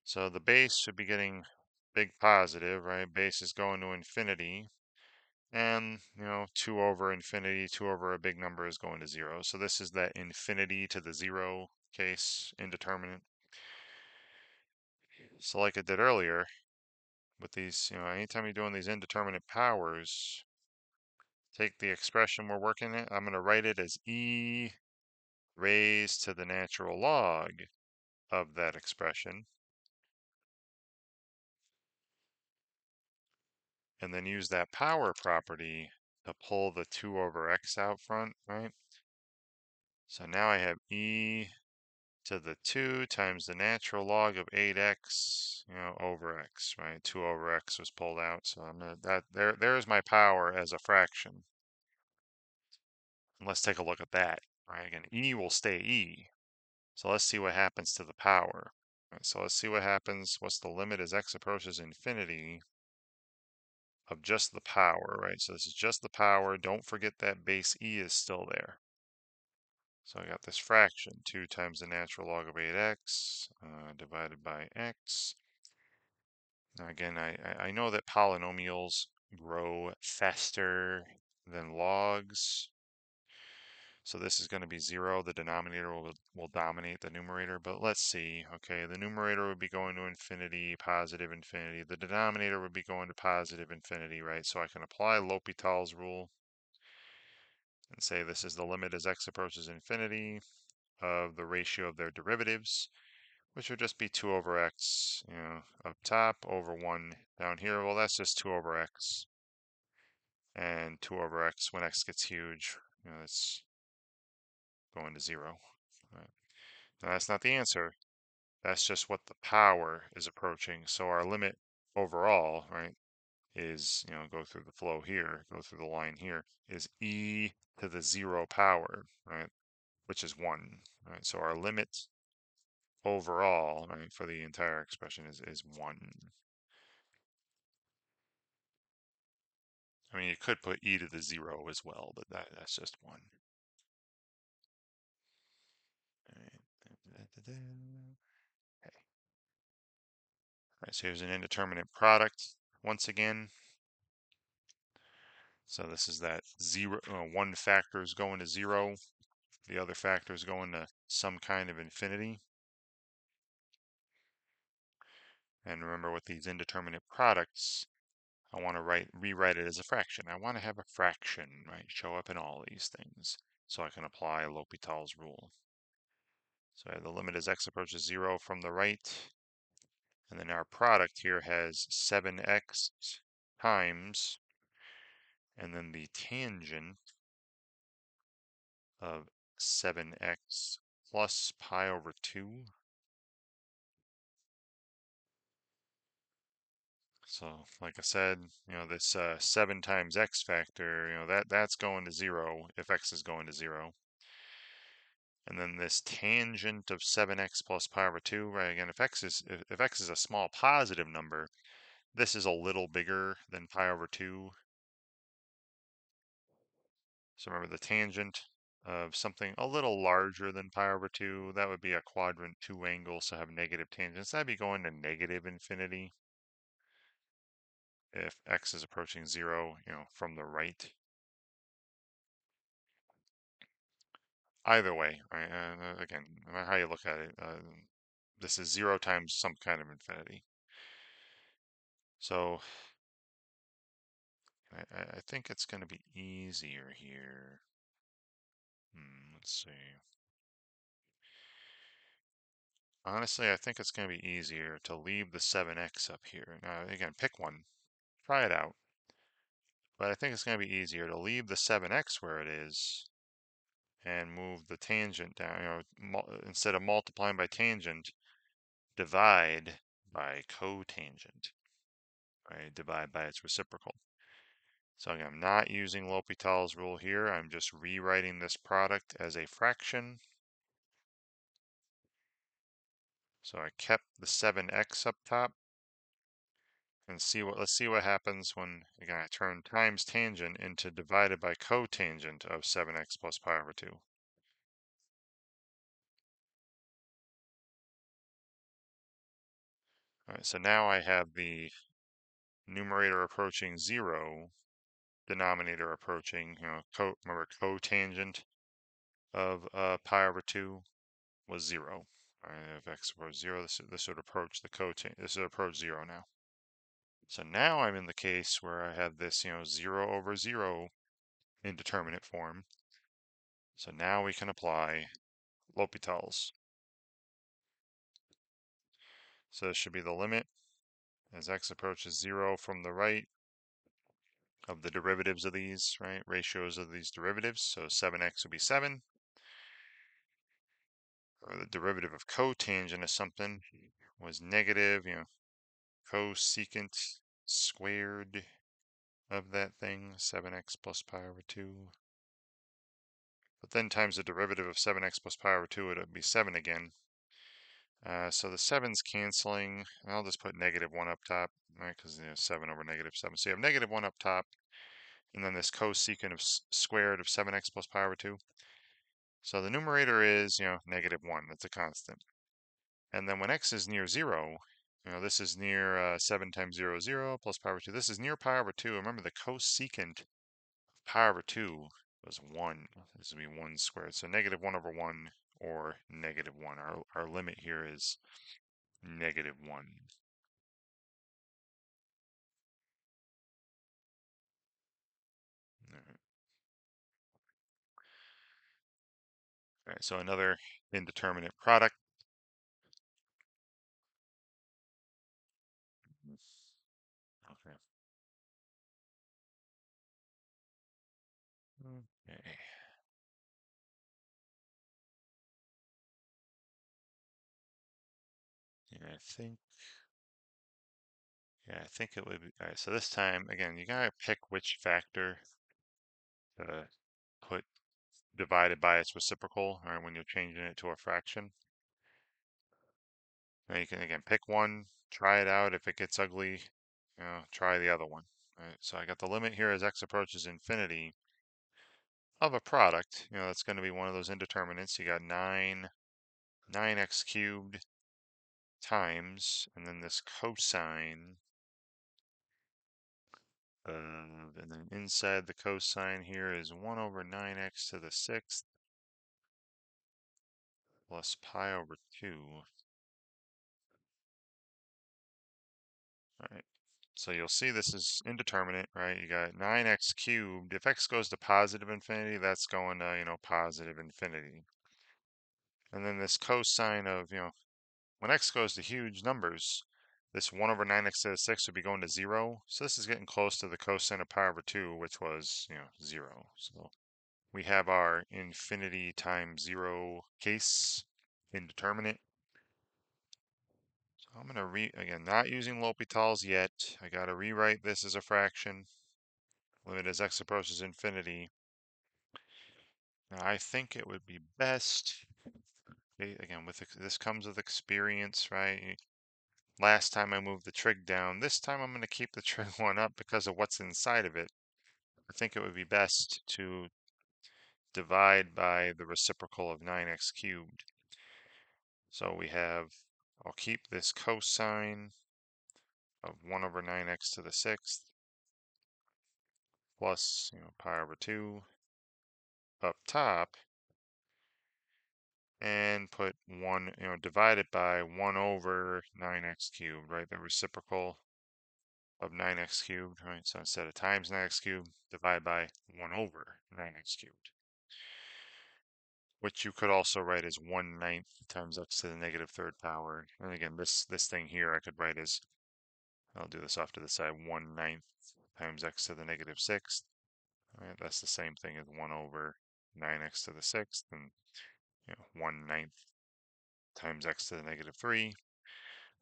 So the base should be getting big positive, right? Base is going to infinity. And, 2 over infinity, 2 over a big number is going to 0. So this is that infinity to the 0 case, indeterminate. So like I did earlier, with these, anytime you're doing these indeterminate powers, take the expression we're working at. I'm going to write it as e raised to the natural log of that expression. And then use that power property to pull the 2 over x out front, right? So now I have e to the 2 times the natural log of 8x, over x, right? 2 over x was pulled out, so I'm gonna, there's my power as a fraction. And let's take a look at that, right? Again, e will stay e. So let's see what happens to the power. Right, so let's see what happens. What's the limit as x approaches infinity of just the power, right? So this is just the power. Don't forget that base e is still there. So I got this fraction, 2 times the natural log of 8x divided by x. Now again, I know that polynomials grow faster than logs. So this is going to be 0. The denominator will dominate the numerator. But let's see. Okay, the numerator would be going to infinity, positive infinity. The denominator would be going to positive infinity, right? So I can apply L'Hopital's rule and say this is the limit as x approaches infinity of the ratio of their derivatives, which would just be 2 over x, up top over 1 down here. Well, that's just 2 over x. And 2 over x, when x gets huge, it's going to 0. Right. Now, that's not the answer. That's just what the power is approaching. So our limit overall, right, is, go through the flow here, go through the line here, is e to the 0 power, right, which is 1. Right. So our limit overall, right, for the entire expression is 1. I mean, you could put e to the 0 as well, but that's just one. All right. Okay. All right, so here's an indeterminate product once again. So this is that zero, one factor is going to 0, the other factor is going to some kind of infinity. And remember, with these indeterminate products, I want to rewrite it as a fraction. I want to have a fraction, right, show up in all these things, so I can apply L'Hopital's rule. So the limit as x approaches 0 from the right, and then our product here has 7x times, and then the tangent of 7x plus pi over 2. So, like I said, this 7 times x factor, that's going to 0 if x is going to 0. And then this tangent of 7x plus pi over 2, right? Again, if x is a small positive number, this is a little bigger than pi over 2. So remember, the tangent of something a little larger than pi over 2, that would be a quadrant 2 angle, so have negative tangents. That'd be going to negative infinity if x is approaching 0, from the right. Either way, right? Again, no matter how you look at it, this is 0 times some kind of infinity. So I think it's going to be easier here. Let's see. Honestly, I think it's going to be easier to leave the 7x up here. Now, again, pick one. Try it out. But I think it's going to be easier to leave the 7x where it is and move the tangent down. Instead of multiplying by tangent, divide by cotangent. Right? Divide by its reciprocal. So again, I'm not using L'Hopital's rule here. I'm just rewriting this product as a fraction. So I kept the 7x up top. And let's see what happens when, again, I turn times tangent into divided by cotangent of 7x plus pi over 2. All right, so now I have the numerator approaching 0, denominator approaching, remember cotangent of pi over 2 was 0. All right, if x approaches 0, this would approach the cotangent. This would approach 0 now. So now I'm in the case where I have this, 0 over 0 indeterminate form. So now we can apply L'Hopital's. So this should be the limit as x approaches 0 from the right of the derivatives of these, right? Ratios of these derivatives. So 7x would be 7. Or the derivative of cotangent of something was negative, cosecant squared of that thing, 7x plus pi over 2. But then times the derivative of 7x plus pi over 2 would be 7 again. So the 7's canceling. I'll just put negative 1 up top, right? Because 7 over negative 7. So you have negative 1 up top, and then this cosecant of squared of 7x plus pi over 2. So the numerator is, negative 1. That's a constant. And then when x is near 0, this is near 7 times 0, 0 plus pi over 2. This is near pi over 2. Remember, the cosecant of pi over 2 was 1. This would be 1 squared. So negative 1 over 1 or negative 1. Our limit here is negative 1. All right, so another indeterminate product. Okay. Okay. Yeah, I think it would be, all right, so this time, again, you gotta pick which factor to put divided by its reciprocal, or when you're changing it to a fraction. Now you can, again, pick one, try it out. If it gets ugly, try the other one. Right, so I got the limit here as x approaches infinity of a product. That's going to be one of those indeterminates. You got 9x cubed times, and then this cosine, and then inside the cosine here is 1 over 9x to the 6th plus pi over 2. All right, so you'll see this is indeterminate, right? You got 9x cubed. If x goes to positive infinity, that's going to, positive infinity. And then this cosine of, when x goes to huge numbers, this 1 over 9x to the 6 would be going to 0. So this is getting close to the cosine of pi over 2, which was, 0. So we have our infinity times 0 case, indeterminate. So I'm going to again, not using L'Hopital's yet. I got to rewrite this as a fraction. Limit as x approaches infinity. Now I think it would be best, again, this comes with experience, right? Last time I moved the trig down. This time I'm going to keep the trig one up because of what's inside of it. I think it would be best to divide by the reciprocal of 9x cubed. So we have, I'll keep this cosine of 1 over 9x to the 6th plus, pi over 2 up top, and put 1, divide it by 1 over 9x cubed, right? The reciprocal of 9x cubed, right? So instead of times 9x cubed, divide by 1 over 9x cubed, which you could also write as 1/9 times x to the negative third power. And again, this thing here I could write as, I'll do this off to the side, 1/9 times x to the negative sixth. All right, that's the same thing as 1 over 9x to the sixth, and 1/9 times x to the negative 3.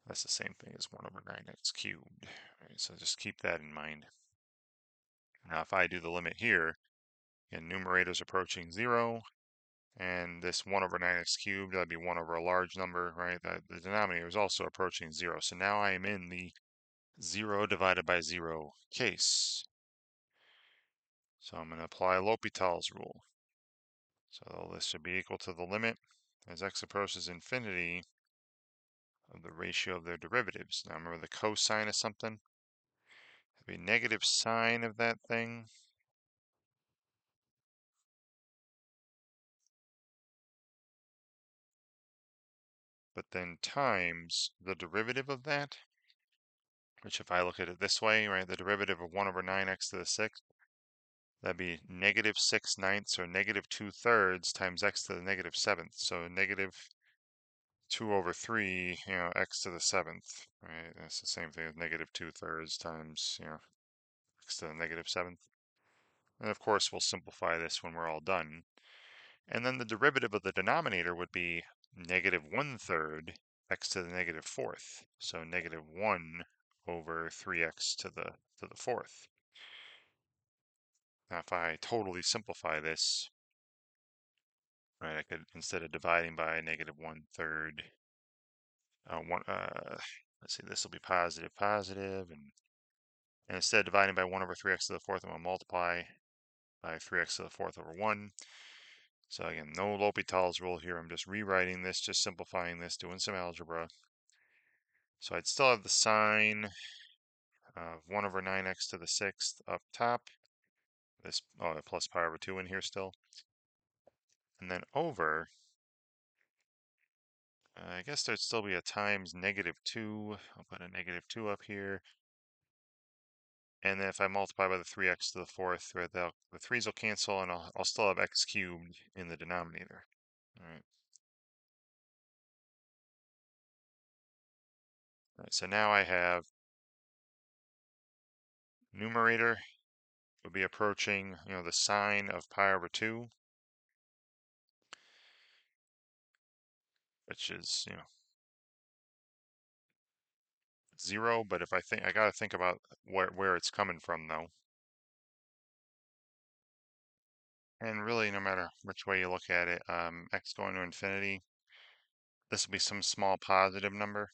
That's the same thing as 1 over 9x cubed. All right, so just keep that in mind. Now, if I do the limit here, and numerator's approaching 0, and this 1 over 9x cubed, that'd be 1 over a large number, right? The denominator is also approaching 0. So now I am in the 0 divided by 0 case. So I'm going to apply L'Hopital's rule. So this should be equal to the limit as x approaches infinity of the ratio of their derivatives. Now remember the cosine of something? It'd be negative sine of that thing. But then times the derivative of that, which if I look at it this way, right, the derivative of 1 over 9x to the 6th, that'd be negative 6/9 or negative 2/3 times x to the negative 7th. So negative 2 over 3, x to the 7th, right? That's the same thing as negative 2/3 times, x to the negative 7th. And of course, we'll simplify this when we're all done. And then the derivative of the denominator would be negative 1/3 x to the negative 4th. So negative 1 over 3x to the 4th. Now, if I totally simplify this, right, I could, instead of dividing by negative 1/3, let's see, this will be positive, and instead of dividing by 1 over 3x to the 4th, I'm going to multiply by 3x to the 4th over 1. So again, no L'Hopital's rule here. I'm just rewriting this, just simplifying this, doing some algebra. So I'd still have the sine of 1 over 9x to the 6th up top. This, plus pi over 2 in here still. And then over, I guess there'd still be a times negative 2. I'll put a negative 2 up here. And then if I multiply by the 3x to the 4th, right, the 3's will cancel, and I'll still have x cubed in the denominator. All right. All right, so now I have numerator would be approaching, the sine of pi over 2, which is, 0. But if I gotta think about where it's coming from though. And really, no matter which way you look at it, x going to infinity, this will be some small positive number.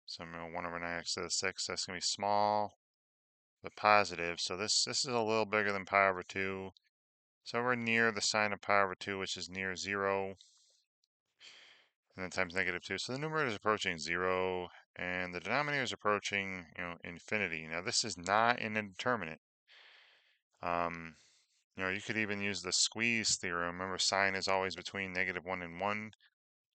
So 1 over 9x to the 6th, that's going to be small. the positive. So this is a little bigger than pi over 2. So we're near the sign of pi over 2, which is near 0. And then times -2. So the numerator is approaching 0, and the denominator is approaching, infinity. Now this is not an indeterminate. You could even use the squeeze theorem. Remember, sine is always between -1 and 1.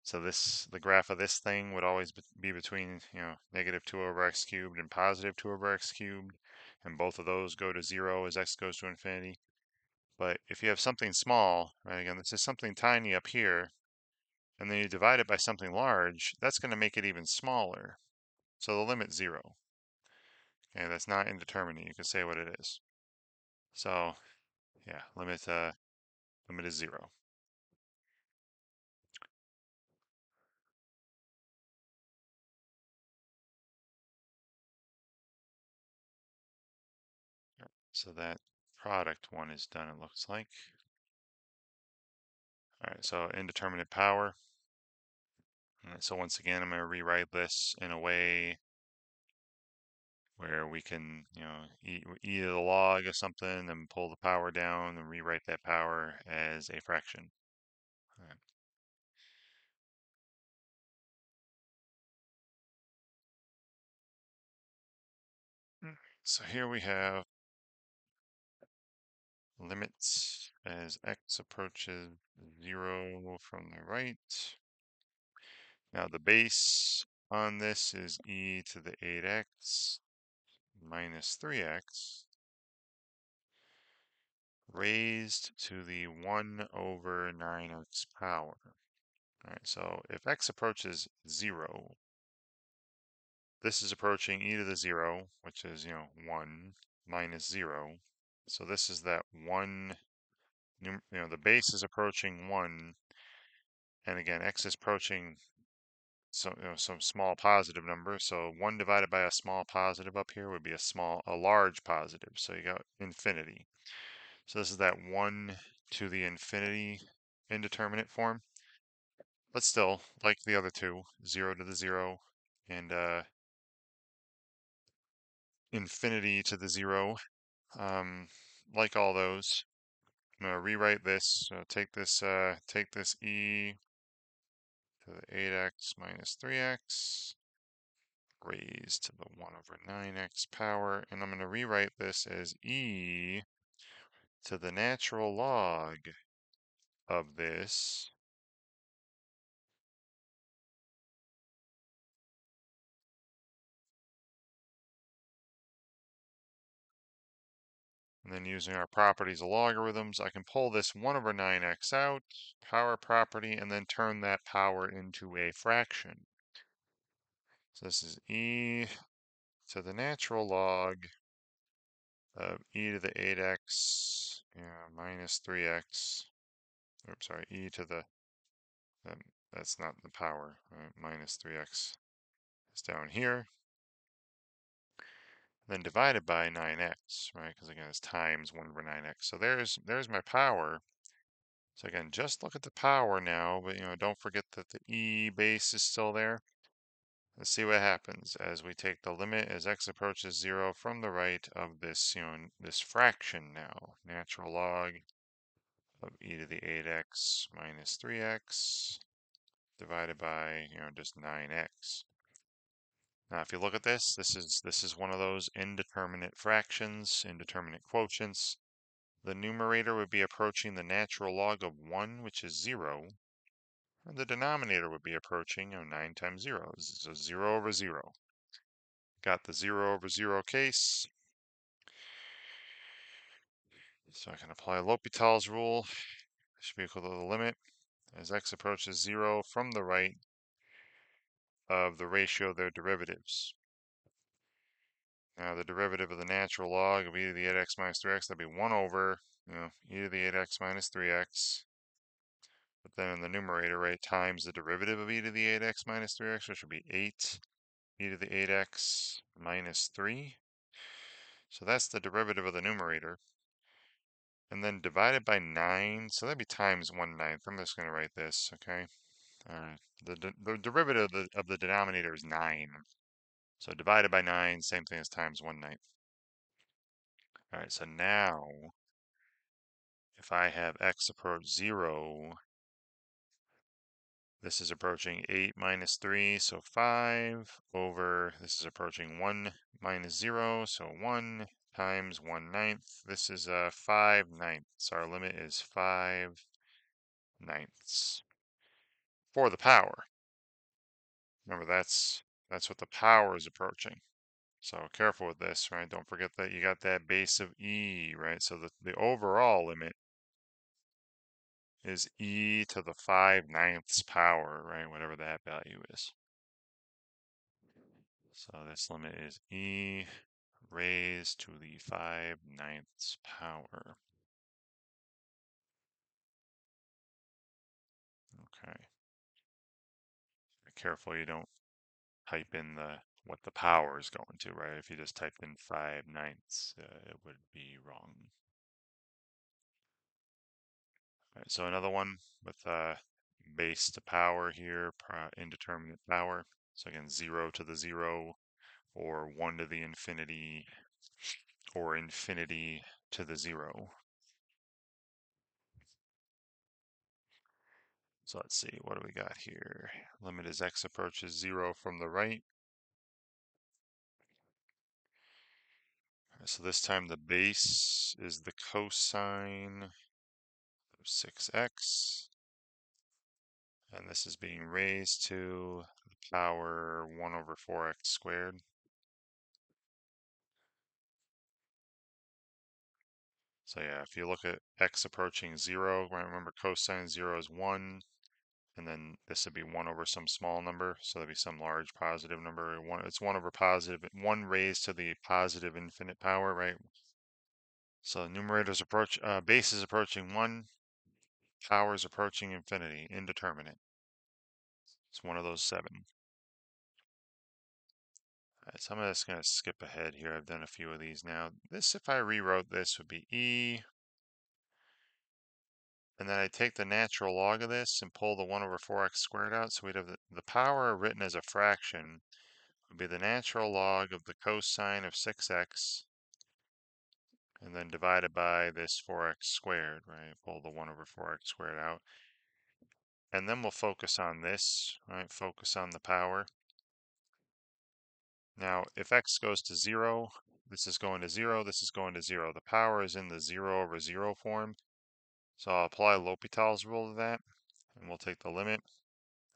So the graph of this thing would always be between, -2 over x cubed and +2 over x cubed. And both of those go to 0 as x goes to infinity. But if you have something small, right, again, this is something tiny up here, and then you divide it by something large, that's going to make it even smaller. So the limit's 0. Okay, that's not indeterminate. You can say what it is. So, yeah, limit is 0. So that product one is done, it looks like. All right, so indeterminate power. All right, so once again, I'm going to rewrite this in a way where we can, e to the log of something and pull the power down and rewrite that power as a fraction. All right. So here we have limits as x approaches 0 from the right. Now the base on this is e to the 8x minus 3x raised to the 1 over 9x power. All right, so if x approaches 0, this is approaching e to the 0, which is, 1 minus 0. So this is that 1, the base is approaching 1, and again, x is approaching some small positive number. So 1 divided by a small positive up here would be a large positive. So you got infinity. So this is that 1 to the infinity indeterminate form. But still, like the other two, 0 to the 0 and infinity to the 0. Like all those, I'm going to rewrite this. Take this e to the 8x minus 3x raised to the 1 over 9x power, and I'm going to rewrite this as e to the natural log of this and then using our properties of logarithms, I can pull this 1 over 9x out, power property, and then turn that power into a fraction. So this is e to the natural log of e to the 8x minus 3x. Oops, sorry, e to the, that's not the power, right? Minus 3x is down here. Then divided by 9x, right? Because again, it's times 1 over 9x. So there's my power. So again, just look at the power now, but don't forget that the e base is still there. Let's see what happens as we take the limit as x approaches 0 from the right of this, this fraction now. Natural log of e to the 8x minus 3x divided by, just 9x. Now, if you look at this, this is one of those indeterminate fractions, indeterminate quotients. The numerator would be approaching the natural log of 1, which is 0. And the denominator would be approaching, 9 times 0. So 0 over 0. Got the 0 over 0 case. So I can apply L'Hopital's rule. It should be equal to the limit as x approaches 0 from the right of the ratio of their derivatives. Now the derivative of the natural log of e to the 8x minus 3x, that'd be 1 over, e to the 8x minus 3x. But then in the numerator, right, times the derivative of e to the 8x minus 3x, which would be 8 e to the 8x minus 3. So that's the derivative of the numerator. And then divided by 9, so that'd be times 1/9. I'm just going to write this, okay? The derivative of the denominator is 9. So divided by 9, same thing as times 1/9. All right, so now if I have x approach 0, this is approaching 8 minus 3, so 5, over, this is approaching 1 minus 0, so 1 times 1/9. This is 5/9. Our limit is 5/9 for the power. Remember, that's what the power is approaching. So careful with this, right? Don't forget that you got that base of e, right? So the overall limit is e to the 5/9 power, right? Whatever that value is. So this limit is e raised to the 5/9 power. Okay. Be careful you don't type in what the power is going to, right? If you just typed in 5/9, it would be wrong. All right, so another one with base to power here, indeterminate power. So again, 0 to the 0, or 1 to the infinity, or infinity to the 0. So let's see, what do we got here? Limit as x approaches 0 from the right. So this time the base is the cosine of 6x. And this is being raised to the power 1 over 4x squared. So yeah, if you look at x approaching 0, remember cosine 0 is 1. And then this would be 1 over some small number, so that'd be some large positive number. It's 1 over positive, 1 raised to the positive infinite power, right? So numerator's base is approaching 1, power is approaching infinity, indeterminate. It's one of those 7. All right, so I'm just going to skip ahead here. I've done a few of these now. This, if I rewrote this, would be e, and then I take the natural log of this and pull the 1 over 4x squared out. So we'd have the power written as a fraction would be the natural log of the cosine of 6x, and then divided by this 4x squared, right? Pull the 1 over 4x squared out. And then we'll focus on this, right? Focus on the power. Now, if x goes to 0, this is going to 0, this is going to 0. The power is in the 0 over 0 form. So I'll apply L'Hopital's rule to that, and we'll take the limit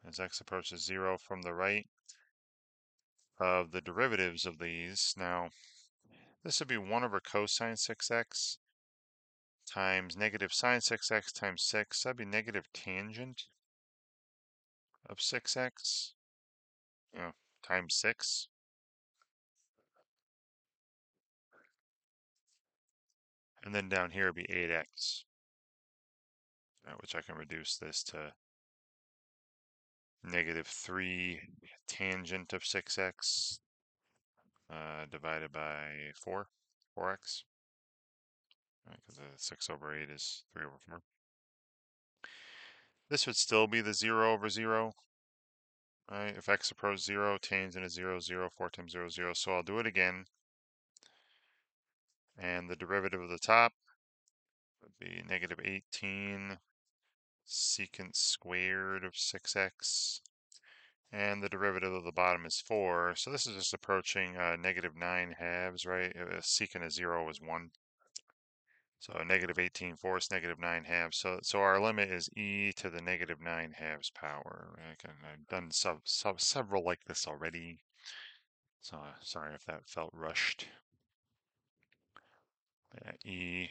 as x approaches 0 from the right of the derivatives of these. Now, this would be 1 over cosine 6x times negative sine 6x times 6. That'd be negative tangent of 6x, times 6. And then down here would be 8x, which I can reduce this to negative 3 tangent of 6x divided by 4x. Because 6 over 8 is 3 over 4. This would still be the 0 over 0. Right? If x approaches 0, tangent is 0, 0, 4 times 0, 0. So I'll do it again. And the derivative of the top would be negative 18 secant squared of 6x. And the derivative of the bottom is 4. So this is just approaching negative 9 halves, right? Secant of 0 is 1. So negative 18 fourths, negative 9 halves. So our limit is e to the negative 9 halves power. I've done several like this already. So sorry if that felt rushed. E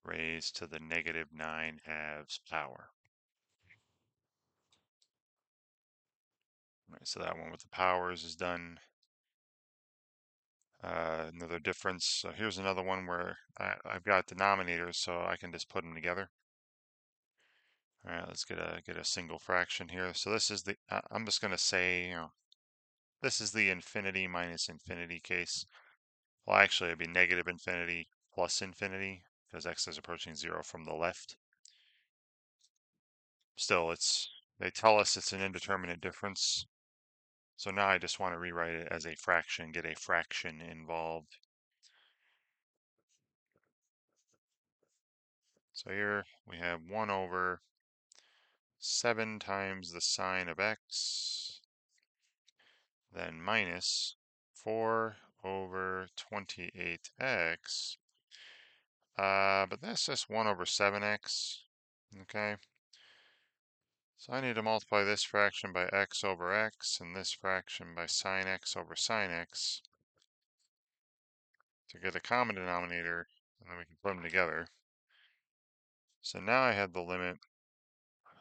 raised to the negative 9 halves power. Right, so that one with the powers is done. Another difference. So here's another one where I've got denominators, so I can just put them together. All right, let's get a single fraction here. So this is the, I'm just going to say, this is the infinity minus infinity case. Well, actually, it'd be negative infinity plus infinity, because x is approaching 0 from the left. Still, they tell us it's an indeterminate difference. So now I just want to rewrite it as a fraction, get a fraction involved. So here we have 1 over 7 times the sine of x, then minus 4 over 28x. But that's just 1 over 7x, okay? So I need to multiply this fraction by x over x and this fraction by sine x over sine x to get a common denominator, and then we can put them together. So now I have the limit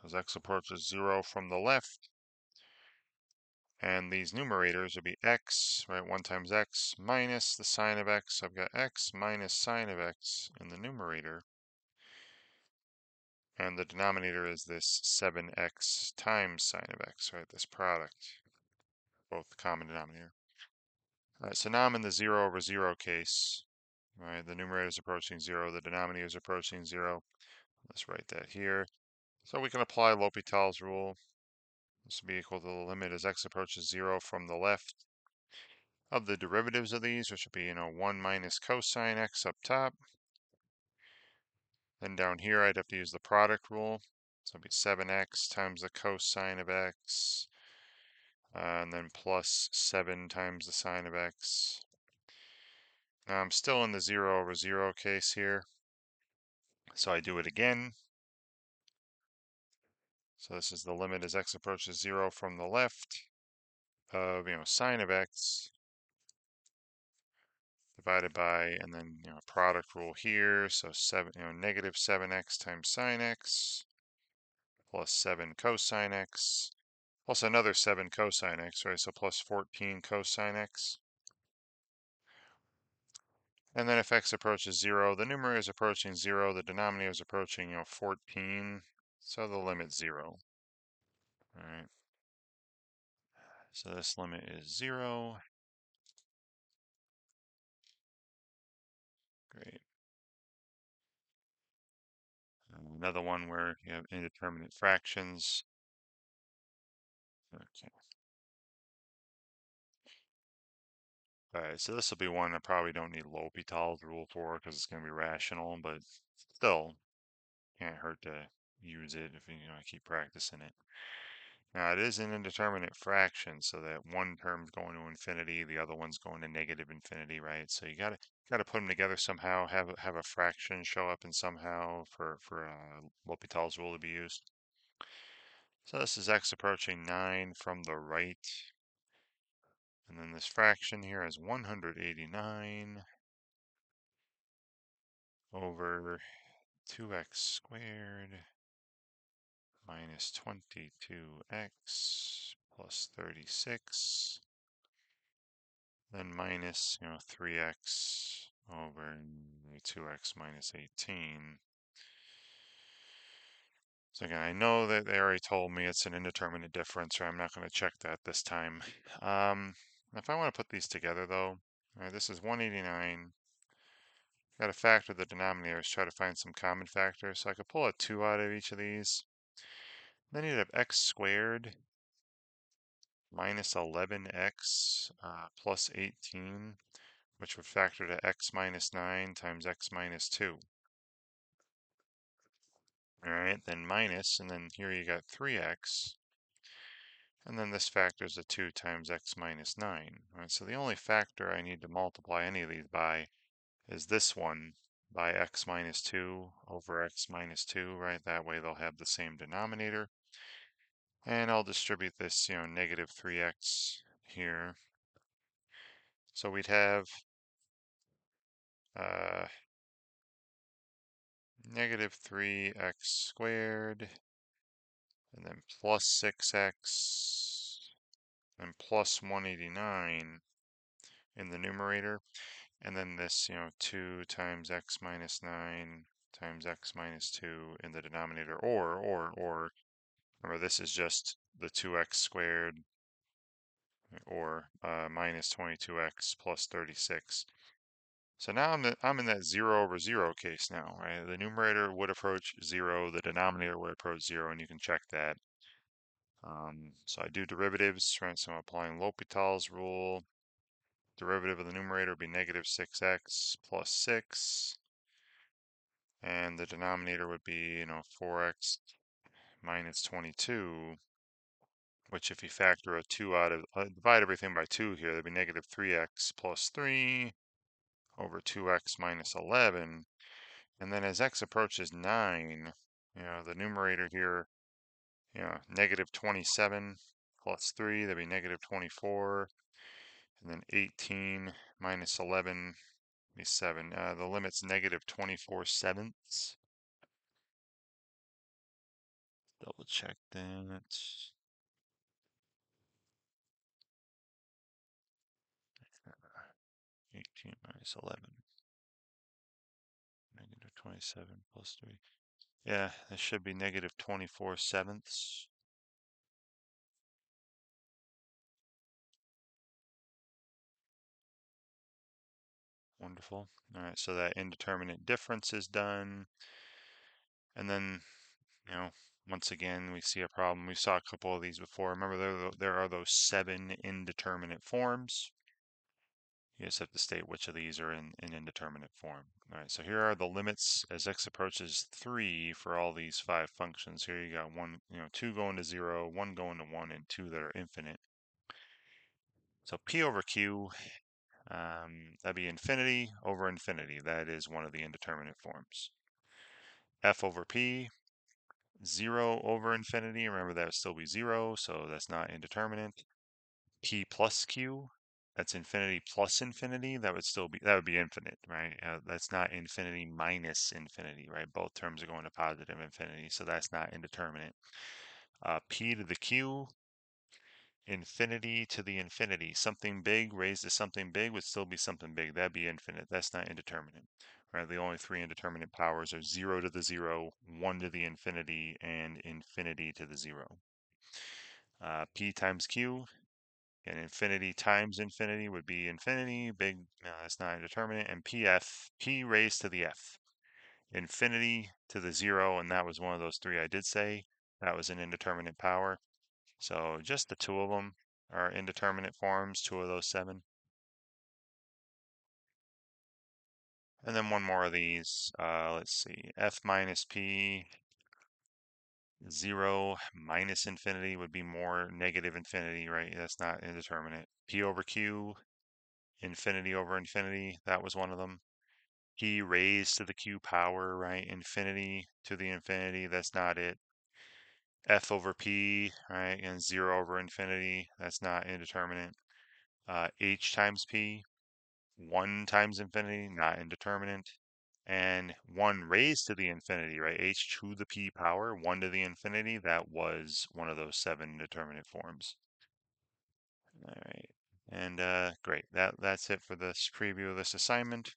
as x approaches 0 from the left, and these numerators would be x, right, 1 times x minus the sine of x. So I've got x minus sine of x in the numerator, and the denominator is this 7x times sine of x, right, this product, both common denominator. All right, so now I'm in the 0 over 0 case. All right, the numerator is approaching 0, the denominator is approaching 0. Let's write that here. So we can apply L'Hopital's rule. This will be equal to the limit as x approaches 0 from the left of the derivatives of these, which would be, 1 minus cosine x up top. Then down here, I'd have to use the product rule. So it'd be 7x times the cosine of x, and then plus 7 times the sine of x. Now I'm still in the 0 over 0 case here. So I do it again. So this is the limit as x approaches 0 from the left of, sine of x divided by, and then, product rule here. So negative 7x times sine x plus 7 cosine x plus another 7 cosine x, right? So plus 14 cosine x. And then if x approaches 0, the numerator is approaching 0, the denominator is approaching, 14. So the limit's 0. All right. So this limit is 0. Great. Another one where you have indeterminate fractions. Okay. All right, so this will be one I probably don't need L'Hopital's rule for because it's going to be rational, but still can't hurt to use it if I keep practicing it. Now it is an indeterminate fraction, so that one term's going to infinity, the other one's going to negative infinity, right? So you gotta put them together somehow. Have a fraction show up in somehow for L'Hopital's rule to be used. So this is x approaching 9 from the right, and then this fraction here is 189 over 2x squared minus 22x plus 36. Then minus, 3x over 2x minus 18. So again, I know that they already told me it's an indeterminate difference, so I'm not going to check that this time. If I want to put these together, though, all right, this is 189. Got to factor the denominators, try to find some common factors. So I could pull a 2 out of each of these. Then you'd have x squared minus 11x plus 18, which would factor to x minus 9 times x minus 2. All right, then minus, and then here you got 3x. And then this factors a 2 times x minus 9. All right, so the only factor I need to multiply any of these by is this one by x minus 2 over x minus 2, right? That way they'll have the same denominator. And I'll distribute this, negative 3x here. So we'd have negative 3x squared, and then plus 6x, and plus 189 in the numerator. And then this, 2 times x minus 9 times x minus 2 in the denominator, or, remember this is just the 2x squared, or minus 22x plus 36. So now I'm in that 0 over 0 case now, right? The numerator would approach 0, the denominator would approach 0, and you can check that. So I do derivatives, right? So I'm applying L'Hopital's rule. Derivative of the numerator would be negative 6x plus 6. And the denominator would be, 4x minus 22, which if you factor a 2 out of, divide everything by 2 here, that'd be negative 3x plus 3 over 2x minus 11. And then as x approaches 9, the numerator here, negative 27 plus 3, that'd be negative 24. And then 18 minus 11 be 7. The limit's negative 24 sevenths. Double check that. 18 minus 11. Negative 27 plus 3. Yeah, that should be negative 24 sevenths. Wonderful. All right, so that indeterminate difference is done. And then, once again, we see a problem. We saw a couple of these before. Remember, there are those 7 indeterminate forms. You just have to state which of these are in indeterminate form. All right, so here are the limits as x approaches 3 for all these 5 functions. Here you got 2 going to 0, 1 going to 1, and 2 that are infinite. So p over q, that'd be infinity over infinity. That is one of the indeterminate forms. F over p, 0 over infinity. Remember, that would still be 0, so that's not indeterminate. P plus q, that's infinity plus infinity. That would be infinite, right? That's not infinity minus infinity, right? Both terms are going to positive infinity, so that's not indeterminate. P to the q, infinity to the infinity. Something big raised to something big would still be something big. That'd be infinite. That's not indeterminate. Right? The only 3 indeterminate powers are 0 to the 0, 1 to the infinity, and infinity to the 0. P times q, and infinity times infinity would be infinity. Big, that's not indeterminate. And pf, p raised to the f. Infinity to the 0, and that was one of those 3 I did say. That was an indeterminate power. So just the 2 of them are indeterminate forms, 2 of those 7. And then one more of these. Let's see, f minus p, 0 minus infinity would be more negative infinity, right? That's not indeterminate. P over q, infinity over infinity, that was one of them. P raised to the q power, right? Infinity to the infinity, that's not it. F over p, right? And 0 over infinity, that's not indeterminate. H times p, 1 times infinity, not indeterminate. And 1 raised to the infinity, right? H to the p power, 1 to the infinity, that was one of those 7 indeterminate forms. All right. And great. That's it for this preview of this assignment.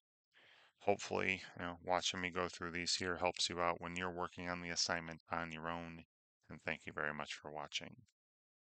Hopefully, watching me go through these here helps you out when you're working on the assignment on your own. And thank you very much for watching.